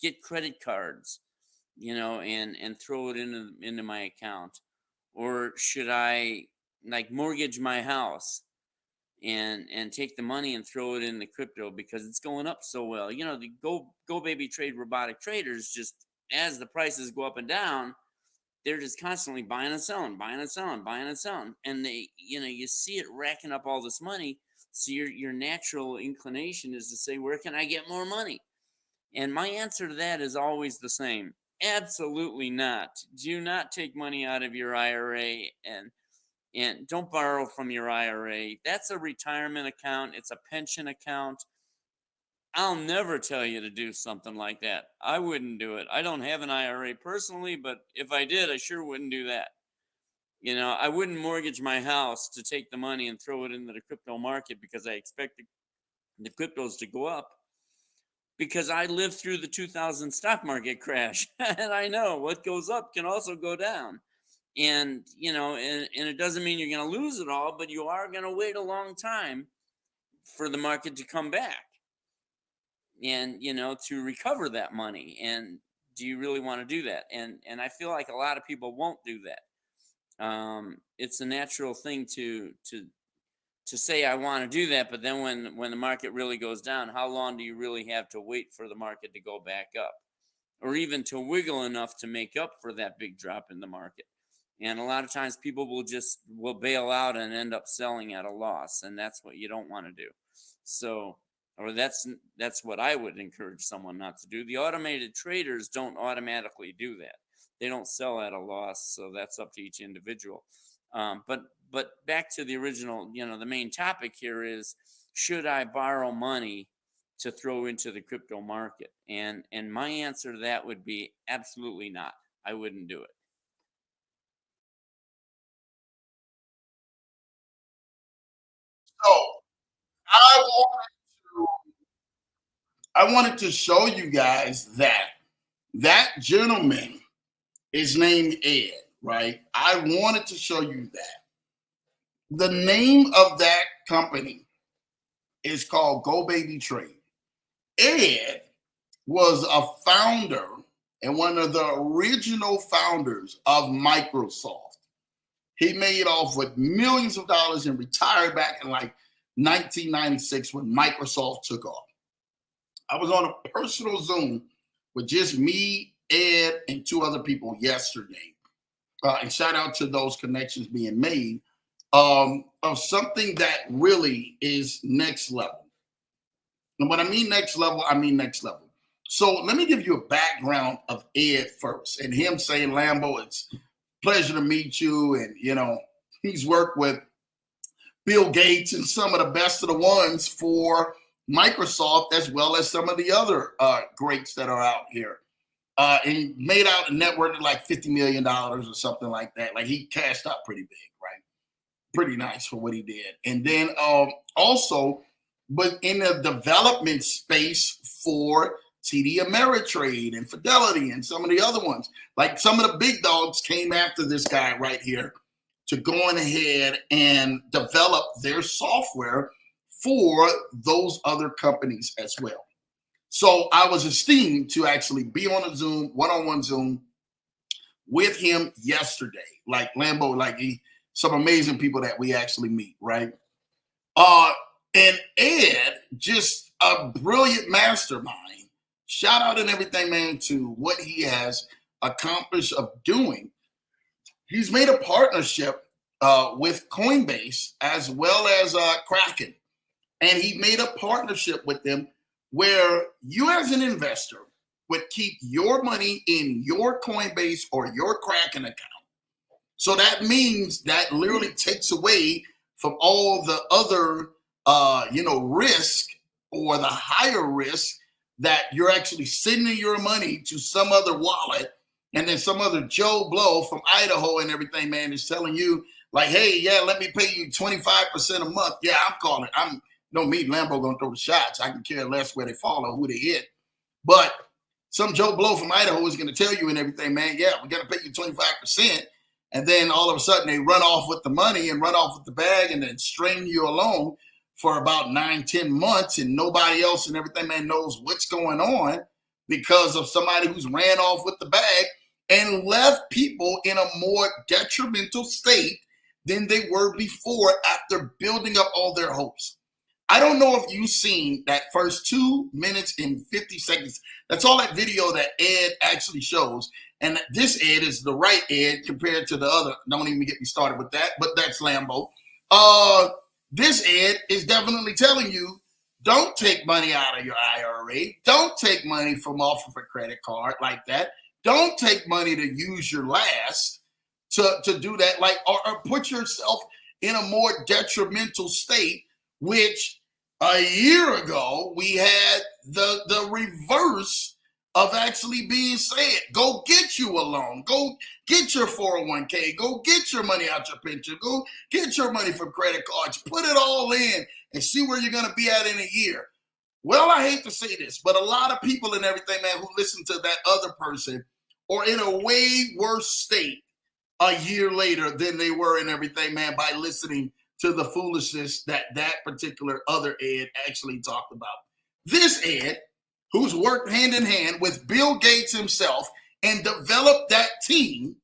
get credit cards, and throw it into my account, or should I mortgage my house and take the money and throw it in the crypto because it's going up so well? The Go Baby Trade robotic traders, just as the prices go up and down, they're just constantly buying and selling, buying and selling, buying and selling. And they, you see it racking up all this money. So your natural inclination is to say, where can I get more money? And my answer to that is always the same. Absolutely not. Do not take money out of your IRA, and don't borrow from your IRA. That's a retirement account. It's a pension account. I'll never tell you to do something like that. I wouldn't do it. I don't have an IRA personally, but if I did, I sure wouldn't do that. I wouldn't mortgage my house to take the money and throw it into the crypto market because I expect the cryptos to go up, because I lived through the 2000 stock market crash and I know what goes up can also go down. And, and it doesn't mean you're going to lose it all, but you are going to wait a long time for the market to come back and, to recover that money. And do you really want to do that? And I feel like a lot of people won't do that. It's a natural thing to say, I want to do that. But then when the market really goes down, how long do you really have to wait for the market to go back up, or even to wiggle enough to make up for that big drop in the market? And a lot of times people will bail out and end up selling at a loss. And that's what you don't want to do. So, or that's what I would encourage someone not to do. The automated traders don't automatically do that. They don't sell at a loss. So that's up to each individual. But back to the original, the main topic here is, should I borrow money to throw into the crypto market? And my answer to that would be absolutely not. I wouldn't do it. So I wanted to show you guys that gentleman is named Ed, right? I wanted to show you that. The name of that company is called Go Baby Trade. Ed was a founder and one of the original founders of Microsoft. He made off with millions of dollars and retired back in 1996 when Microsoft took off. I was on a personal Zoom with just me, Ed, and 2 other people yesterday. And shout out to those connections being made of something that really is next level. And when I mean next level, I mean next level. So let me give you a background of Ed first, and him saying, Lambo, it's a pleasure to meet you. And, he's worked with Bill Gates and some of the best of the ones for Microsoft, as well as some of the other greats that are out here. And made out a net worth of like $50 million or something like that. Like, he cashed out pretty big, right? pretty nice for what he did. And then also, but in the development space for TD Ameritrade and Fidelity and some of the other ones, like some of the big dogs came after this guy right here to going ahead and develop their software for those other companies as well. So I was esteemed to actually be on a Zoom, one-on-one Zoom with him yesterday. Like Lambo, like some amazing people that we actually meet, right? And Ed, just a brilliant mastermind. Shout out and everything, man, to what he has accomplished of doing. He's made a partnership with Coinbase as well as Kraken. And he made a partnership with them where you as an investor would keep your money in your Coinbase or your Kraken account. So that means that literally takes away from all the other, risk or the higher risk that you're actually sending your money to some other wallet, and then some other Joe Blow from Idaho and everything, man, is telling you like, hey, yeah, let me pay you 25% a month. Yeah, I'm calling. Me, Lambo, gonna throw the shots. I can care less where they fall or who they hit. But some Joe Blow from Idaho is gonna tell you and everything, man, yeah, we gotta pay you 25%. And then all of a sudden they run off with the money and run off with the bag and then string you along for about 9-10 months, and nobody else and everything, man, knows what's going on because of somebody who's ran off with the bag and left people in a more detrimental state than they were before after building up all their hopes. I don't know if you've seen that first 2 minutes and 50 seconds. That's all that video that Ed actually shows. And this Ed is the right Ed compared to the other. Don't even get me started with that, but that's Lambo. This Ed is definitely telling you, don't take money out of your IRA. Don't take money from off of a credit card like that. Don't take money to use your last to do that, like, or put yourself in a more detrimental state, which a year ago we had the reverse of actually being said. Go get you a loan. Go get your 401k. Go get your money out your pension. Go get your money from credit cards. Put it all in and see where you're going to be at in a year. Well, I hate to say this, but a lot of people and everything, man, who listen to that other person are in a way worse state a year later than they were and everything, man, by listening to the foolishness that particular other Ed actually talked about. This Ed, who's worked hand in hand with Bill Gates himself and developed that team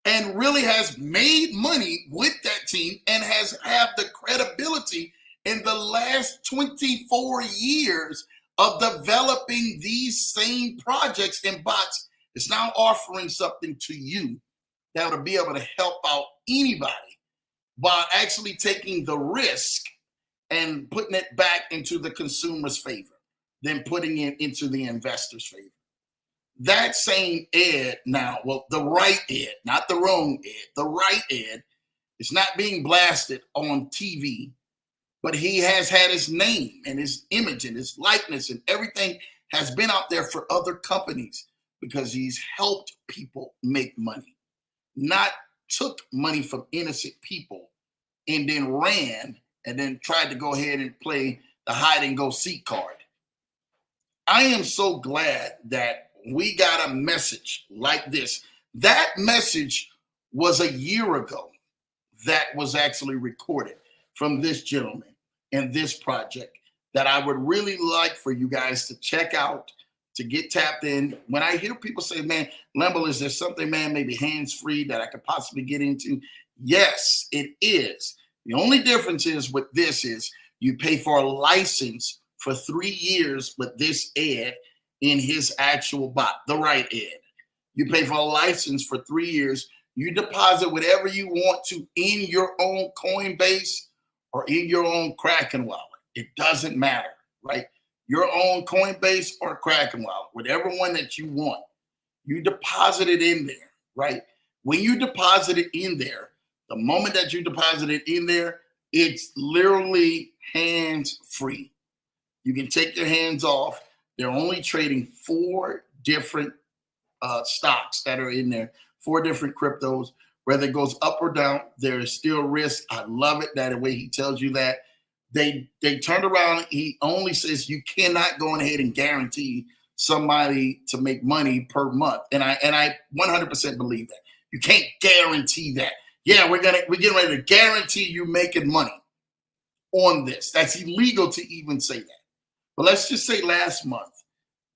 and really has made money with that team and has had the credibility in the last 24 years of developing these same projects and bots, is now offering something to you that will be able to help out anybody by actually taking the risk and putting it back into the consumer's favor, then putting it into the investor's favor. That same Ed now, well, the right Ed, not the wrong Ed, the right Ed is not being blasted on TV, but he has had his name and his image and his likeness and everything has been out there for other companies because he's helped people make money, not took money from innocent people and then ran and then tried to go ahead and play the hide and go seek card. I am so glad that we got a message like this. That message was a year ago that was actually recorded from this gentleman and this project that I would really like for you guys to check out, to get tapped in. When I hear people say, man, Lambo, is there something, man, maybe hands-free that I could possibly get into? Yes, it is. The only difference is with this is you pay for a license for 3 years with this Ed in his actual bot, the right Ed. You pay for a license for 3 years. You deposit whatever you want to in your own Coinbase or in your own Kraken wallet. It doesn't matter, right? Your own Coinbase or Kraken wallet, whatever one that you want. You deposit it in there, right? When you deposit it in there, the moment that you deposit it in there, it's literally hands-free. You can take your hands off. They're only trading 4 different stocks that are in there, 4 different cryptos, Whether it goes up or down, there is still risk. I love it that the way he tells you that. They turned around. He only says you cannot go ahead and guarantee somebody to make money per month. And I 100% believe that. You can't guarantee that. Yeah, we're getting ready to guarantee you making money on this. That's illegal to even say that. But let's just say last month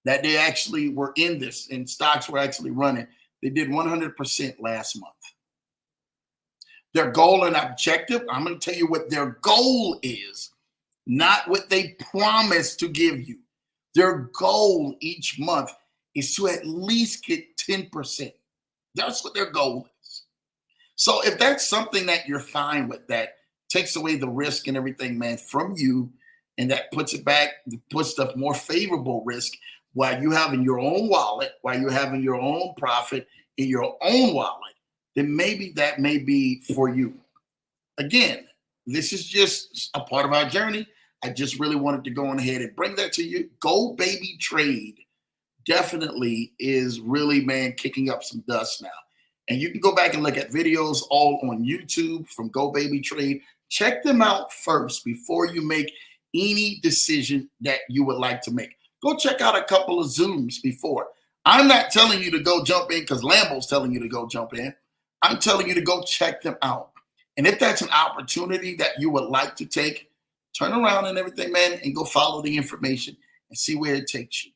that they actually were in this and stocks were actually running. They did 100% last month. Their goal and objective, I'm going to tell you what their goal is, not what they promise to give you. Their goal each month is to at least get 10%. That's what their goal is. So if that's something that you're fine with, that takes away the risk and everything, man, from you, and that puts it back, puts the more favorable risk while you have in your own wallet, while you're having your own profit in your own wallet, then maybe that may be for you. Again, this is just a part of our journey. I just really wanted to go on ahead and bring that to you. Go Baby Trade definitely is really, man, kicking up some dust now. And you can go back and look at videos all on YouTube from Go Baby Trade. Check them out first before you make any decision that you would like to make. Go check out a couple of Zooms before. I'm not telling you to go jump in because Lambo's telling you to go jump in. I'm telling you to go check them out. And if that's an opportunity that you would like to take, turn around and everything, man, and go follow the information and see where it takes you.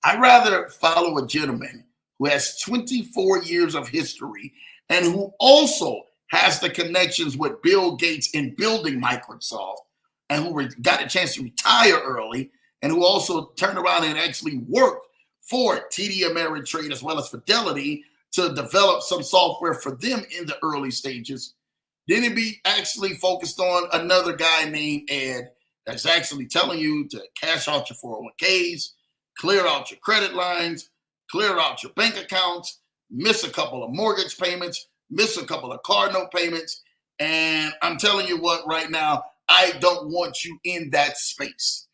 I'd rather follow a gentleman who has 24 years of history and who also has the connections with Bill Gates in building Microsoft, and who got a chance to retire early, and who also turned around and actually worked for TD Ameritrade as well as Fidelity to develop some software for them in the early stages. Then it'd be actually focused on another guy named Ed that's actually telling you to cash out your 401ks, clear out your credit lines, clear out your bank accounts, miss a couple of mortgage payments, miss a couple of car note payments. And I'm telling you what, right now, I don't want you in that space.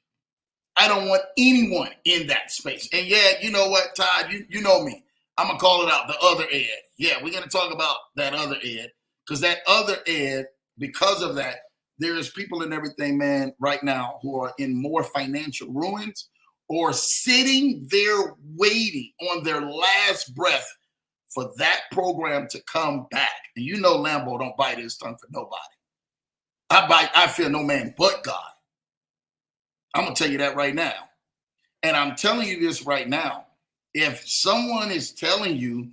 I don't want anyone in that space. And yeah, you know what, Todd, you know me. I'm going to call it out, the other Ed. Yeah, we're going to talk about that other Ed, because that other Ed, because of that, there's people and everything, man, right now who are in more financial ruins or sitting there waiting on their last breath for that program to come back. And you know Lambo don't bite his tongue for nobody. I fear no man but God. I'm going to tell you that right now. And I'm telling you this right now. If someone is telling you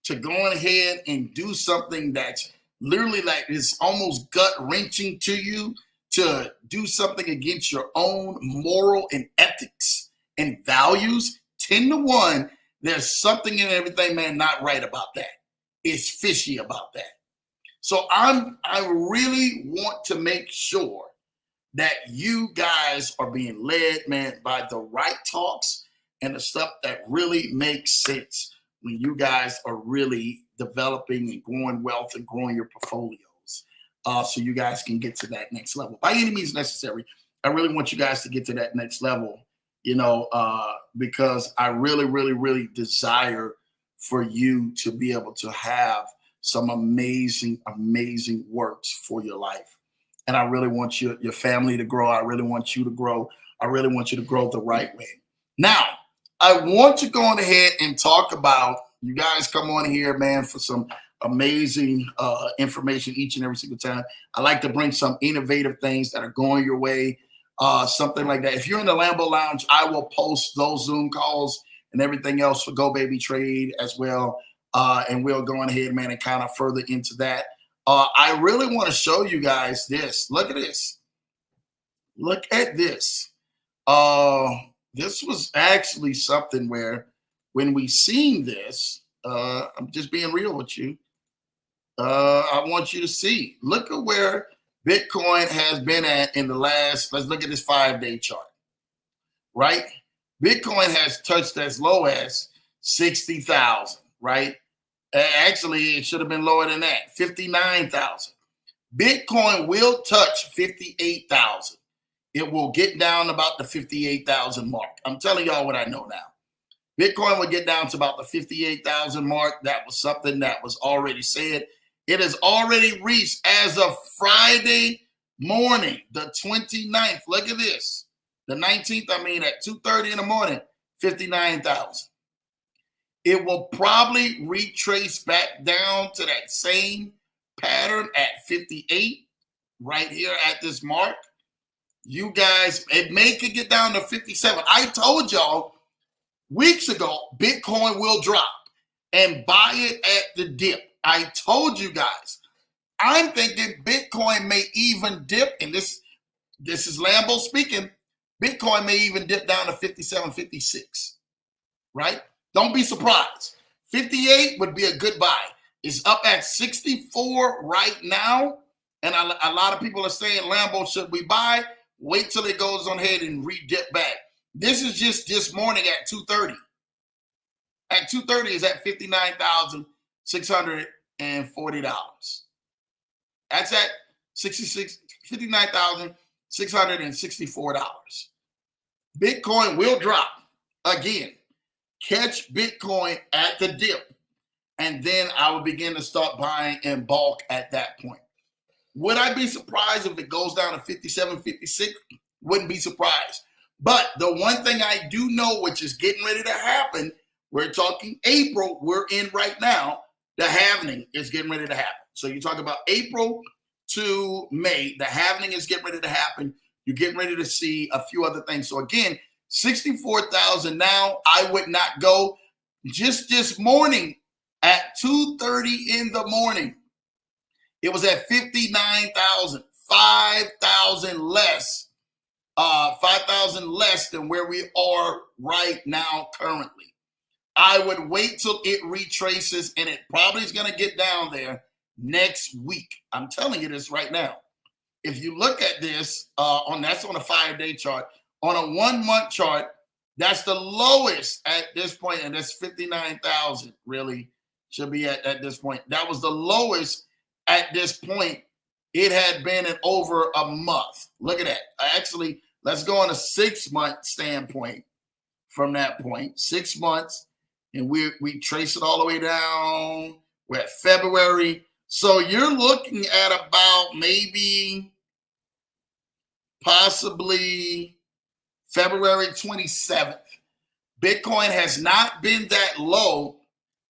to go ahead and do something that's literally like is almost gut-wrenching to you, to do something against your own moral and ethics and values, 10-1, there's something in everything, man, not right about that. It's fishy about that. So I really want to make sure that you guys are being led, man, by the right talks and the stuff that really makes sense when you guys are really developing and growing wealth and growing your portfolios, so you guys can get to that next level. By any means necessary, I really want you guys to get to that next level, because I really, really, really desire for you to be able to have some amazing, amazing works for your life. And I really want your family to grow. I really want you to grow. I really want you to grow the right way. Now, I want to go on ahead and talk about, you guys come on here, man, for some amazing information each and every single time. I like to bring some innovative things that are going your way, something like that. If you're in the Lambo Lounge, I will post those Zoom calls and everything else for Go Baby Trade as well. And we'll go on ahead, man, and kind of further into that. I really want to show you guys this. Look at this. Look at this. This was actually something where when we seen this, I'm just being real with you. I want you to see. Look at where Bitcoin has been at in the last, let's look at this 5-day chart, right? Bitcoin has touched as low as 60,000, right? Actually, it should have been lower than that, 59,000. Bitcoin will touch 58,000. It will get down about the 58,000 mark. I'm telling y'all what I know now. Bitcoin will get down to about the 58,000 mark. That was something that was already said. It has already reached, as of Friday morning, the 29th. Look at this. The 19th, at 2:30 in the morning, 59,000. It will probably retrace back down to that same pattern at 58, right here at this mark. You guys, it may could get down to 57. I told y'all weeks ago, Bitcoin will drop and buy it at the dip. I told you guys. I'm thinking Bitcoin may even dip, and this is Lambo speaking, Bitcoin may even dip down to 57, 56, right? Don't be surprised. 58 would be a good buy. It's up at 64 right now, and a lot of people are saying, Lambo, should we buy? Wait till it goes on ahead and re-dip back. This is just this morning at 2:30. At 2:30 is at $59,640. That's at $59,664. Bitcoin will drop again. Catch Bitcoin at the dip, and then I will begin to start buying in bulk at that point. Would I be surprised if it goes down to 57, 56? Wouldn't be surprised. But the one thing I do know, which is getting ready to happen, we're talking April, we're in right now, the halvening is getting ready to happen. So you talk about April to May, the halvening is getting ready to happen. You're getting ready to see a few other things. So again, 64,000 now. I would not go. Just this morning at 2:30 in the morning, it was at 59,000, 5,000 less, 5,000 less than where we are right now currently. I would wait till it retraces, and it probably is going to get down there next week. I'm telling you this right now. If you look at this, that's on a 5-day chart. On a 1-month chart, that's the lowest at this point, and that's 59,000 really should be at this point. That was the lowest at this point. It had been in over a month. Look at that. Actually, let's go on a 6-month standpoint from that point. 6 months, and we trace it all the way down. We're at February. So you're looking at about maybe possibly February 27th. Bitcoin has not been that low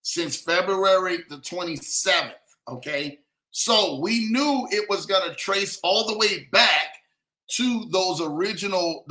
since February the 27th, okay? So we knew it was going to trace all the way back to those original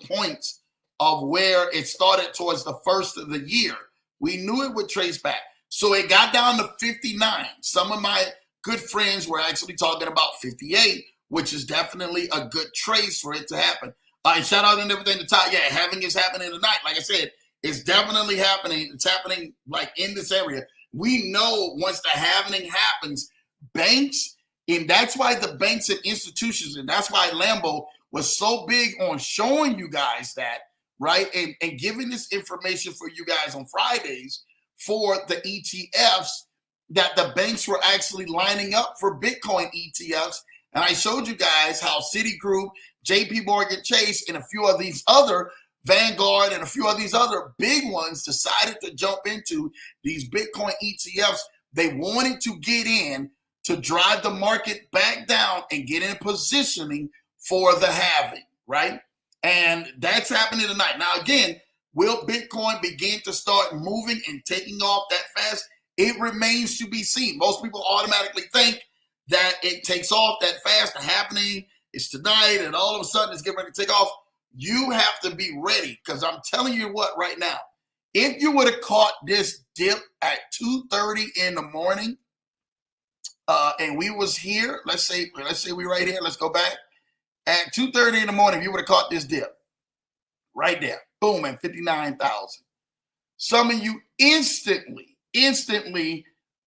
points of where it started towards the first of the year. We knew it would trace back. So it got down to 59. Some of my good friends were actually talking about 58, which is definitely a good trace for it to happen. And shout out and everything to Todd. Yeah, halving is happening tonight. Like I said, it's definitely happening. It's happening like in this area. We know once the halving happens, banks, and that's why the banks and institutions, and that's why Lambo was so big on showing you guys that, right? And giving this information for you guys on Fridays for the ETFs, that the banks were actually lining up for Bitcoin ETFs. And I showed you guys how Citigroup, JP Morgan Chase, and a few of these other, Vanguard, and a few of these other big ones decided to jump into these Bitcoin ETFs. They wanted to get in to drive the market back down and get in positioning for the halving, right? And that's happening tonight. Now, again, will Bitcoin begin to start moving and taking off that fast? It remains to be seen. Most people automatically think that it takes off that fast. The happening is tonight, and all of a sudden it's getting ready to take off. You have to be ready, because I'm telling you what right now, if you would have caught this dip at 2:30 in the morning, and we was here, let's say we right here, let's go back. At 2:30 in the morning, if you would have caught this dip right there, boom, at 59,000. Some of you instantly,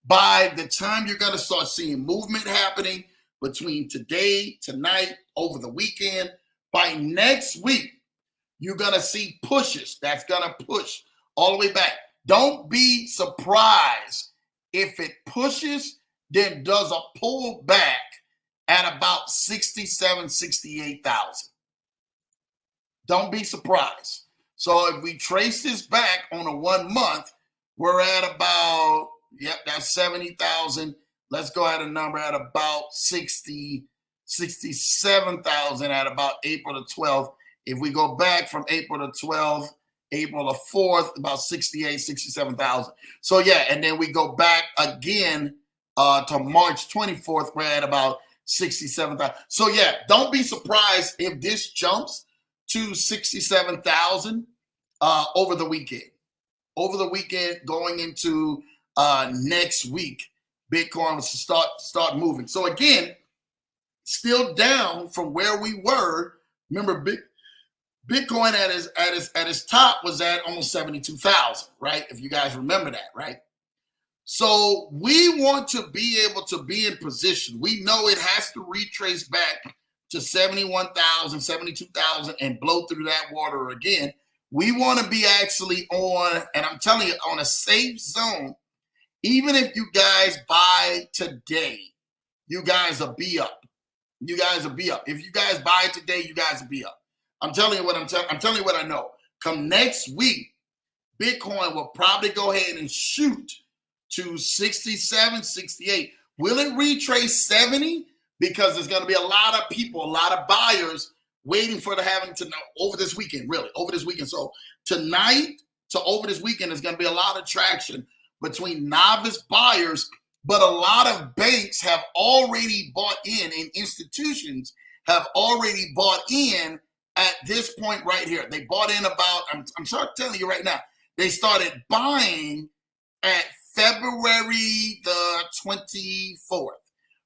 by the time you're going to start seeing movement happening between today, tonight, over the weekend, by next week, you're going to see pushes. That's going to push all the way back. Don't be surprised if it pushes, then does a pull back at about 67, 68,000. Don't be surprised. So if we trace this back on a 1 month, we're at about, that's 70,000. let's go at a number at about 67,000 at about April the 12th. If we go back from April the 12th, April the 4th, about 67,000. So yeah, and then we go back again to March 24th, we're at about 67,000. So yeah, don't be surprised if this jumps to 67,000 over the weekend. Over the weekend, going into next week, Bitcoin was to start moving. So again, still down from where we were. Remember, Bitcoin at its top was at almost 72,000, right? If you guys remember that, right? So we want to be able to be in position. We know it has to retrace back to 71,000, 72,000 and blow through that water again. We want to be actually on, and I'm telling you, on a safe zone. Even if you guys buy today, you guys will be up. You guys will be up. If you guys buy today, you guys will be up. I'm telling you what I'm telling you what I know. Come next week, Bitcoin will probably go ahead and shoot to 67, 68. Will it retrace 70? Because there's going to be a lot of people, a lot of buyers waiting for the having to know over this weekend, really, over this weekend. So tonight to over this weekend, there's going to be a lot of traction between novice buyers, but a lot of banks have already bought in, and institutions have already bought in at this point right here. They bought in about, I'm telling you right now, they started buying at February the 24th.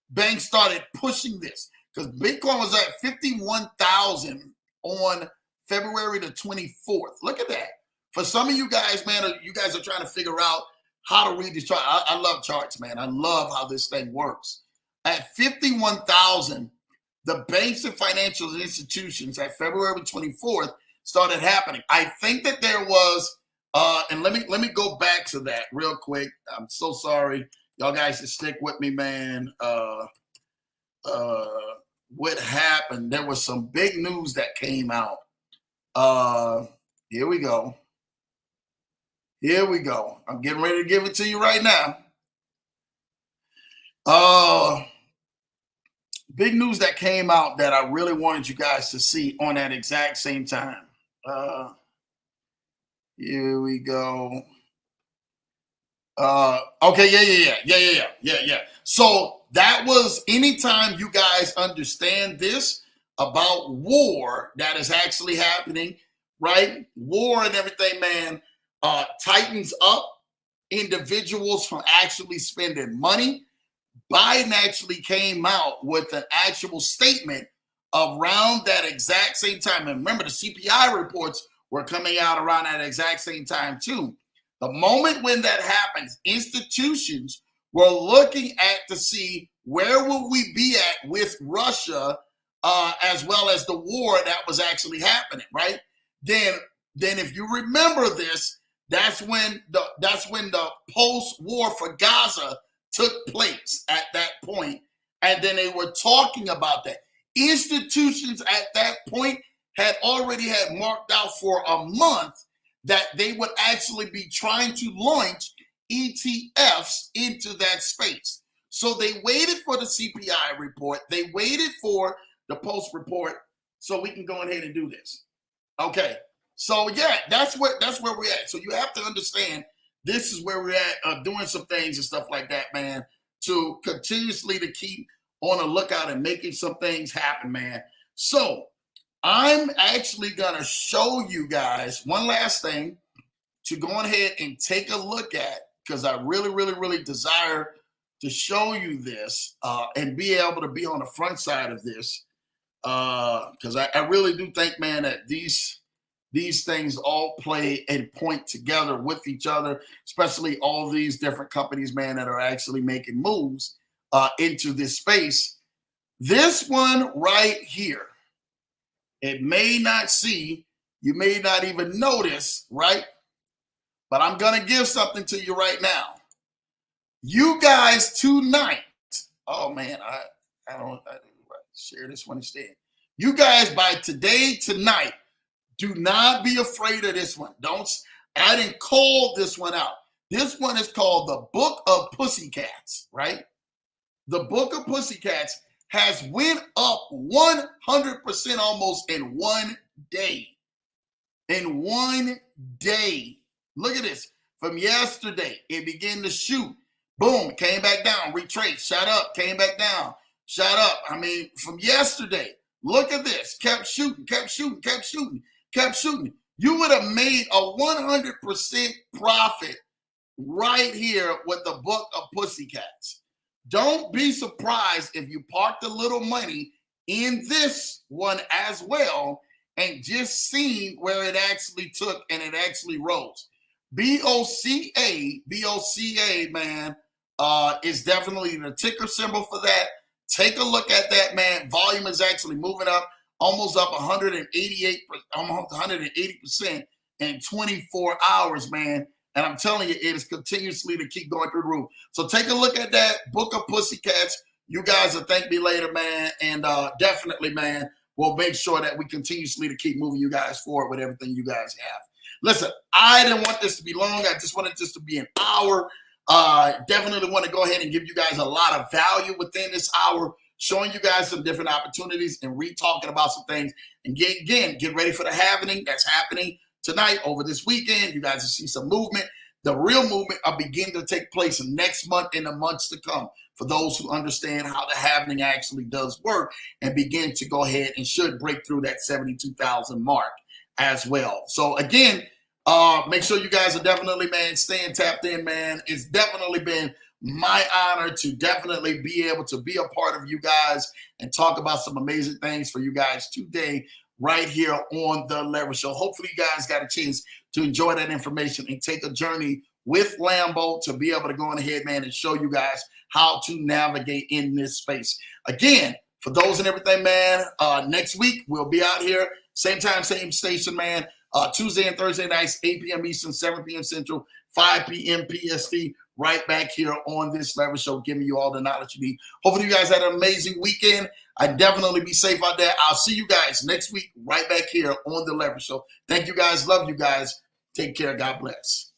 Banks started pushing this because Bitcoin was at 51,000 on February the 24th. Look at that. For some of you guys, man, you guys are trying to figure out how to read this chart. I love charts, man. I love how this thing works. At 51,000, the banks and financial institutions at February 24th started happening. I think that there was, and let me go back to that real quick. I'm so sorry. Y'all guys should stick with me, man. What happened? There was some big news that came out. Here we go. Here we go. I'm getting ready to give it to you right now. Big news that came out that I really wanted you guys to see on that exact same time. Here we go. Okay, yeah. So that was, anytime you guys understand this about war that is actually happening, right? War and everything, man, tightens up individuals from actually spending money. Biden actually came out with an actual statement around that exact same time. And remember, the CPI reports were coming out around that exact same time too. The moment when that happens, institutions were looking at to see where will we be at with Russia, as well as the war that was actually happening, right? Then if you remember this, that's when the post-war for Gaza took place at that point, and then they were talking about that. Institutions at that point had already had marked out for a month that they would actually be trying to launch ETFs into that space. So they waited for the CPI report. They waited for the post report so we can go ahead and do this. Okay. So yeah, that's where we're at. So you have to understand this is where we're at, doing some things and stuff like that, man, to continuously to keep on the lookout and making some things happen, man. So I'm actually going to show you guys one last thing to go ahead and take a look at, because I really, really, really desire to show you this and be able to be on the front side of this, because I really do think, man, that these things all play and point together with each other, especially all these different companies, man, that are actually making moves into this space. This one right here, it may not see, you may not even notice, right? But I'm going to give something to you right now. You guys tonight, oh man, I don't share this one instead. You guys by tonight, do not be afraid of this one. I didn't call this one out. This one is called the Book of Pussycats, right? the Book of Pussycats has went up 100% almost in one day. In one day. Look at this. From yesterday, it began to shoot. Boom, came back down, retraced, shot up, came back down, shot up. I mean, from yesterday, look at this. Kept shooting, kept shooting, kept shooting, kept shooting. You would have made a 100% profit right here with the Book of Pussycats. Don't be surprised if you parked a little money in this one as well and just seen where it actually took and it actually rose. BOCA, man, is definitely the ticker symbol for that. Take a look at that, man. Volume is actually moving up, almost up 188, almost 180% in 24 hours, man. And I'm telling you, it is continuously to keep going through the roof. So take a look at that Book of Pussycats. You guys will thank me later, man. And definitely, man, we'll make sure that we continuously to keep moving you guys forward with everything you guys have. Listen, I didn't want this to be long. I just wanted this to be an hour. Definitely want to go ahead and give you guys a lot of value within this hour, showing you guys some different opportunities and re-talking about some things. And get ready for the happening that's happening tonight over this weekend. You guys will see some movement. The real movement will begin to take place next month and the months to come for those who understand how the happening actually does work and begin to go ahead and should break through that 72,000 mark as well. So again, make sure you guys are definitely, man, staying tapped in, man. It's definitely been my honor to definitely be able to be a part of you guys and talk about some amazing things for you guys today right here on The Leverage Show. Hopefully you guys got a chance to enjoy that information and take a journey with Lambo to be able to go on ahead, man, and show you guys how to navigate in this space. Again, for those and everything, man, next week we'll be out here, same time, same station, man. Tuesday and Thursday nights, 8 p.m. Eastern, 7 p.m. Central, 5 p.m. PST, right back here on this Leverage Show, giving you all the knowledge you need. Hopefully you guys had an amazing weekend. I definitely be safe out there. I'll see you guys next week right back here on the Leverage Show. Thank you guys. Love you guys. Take care. God bless.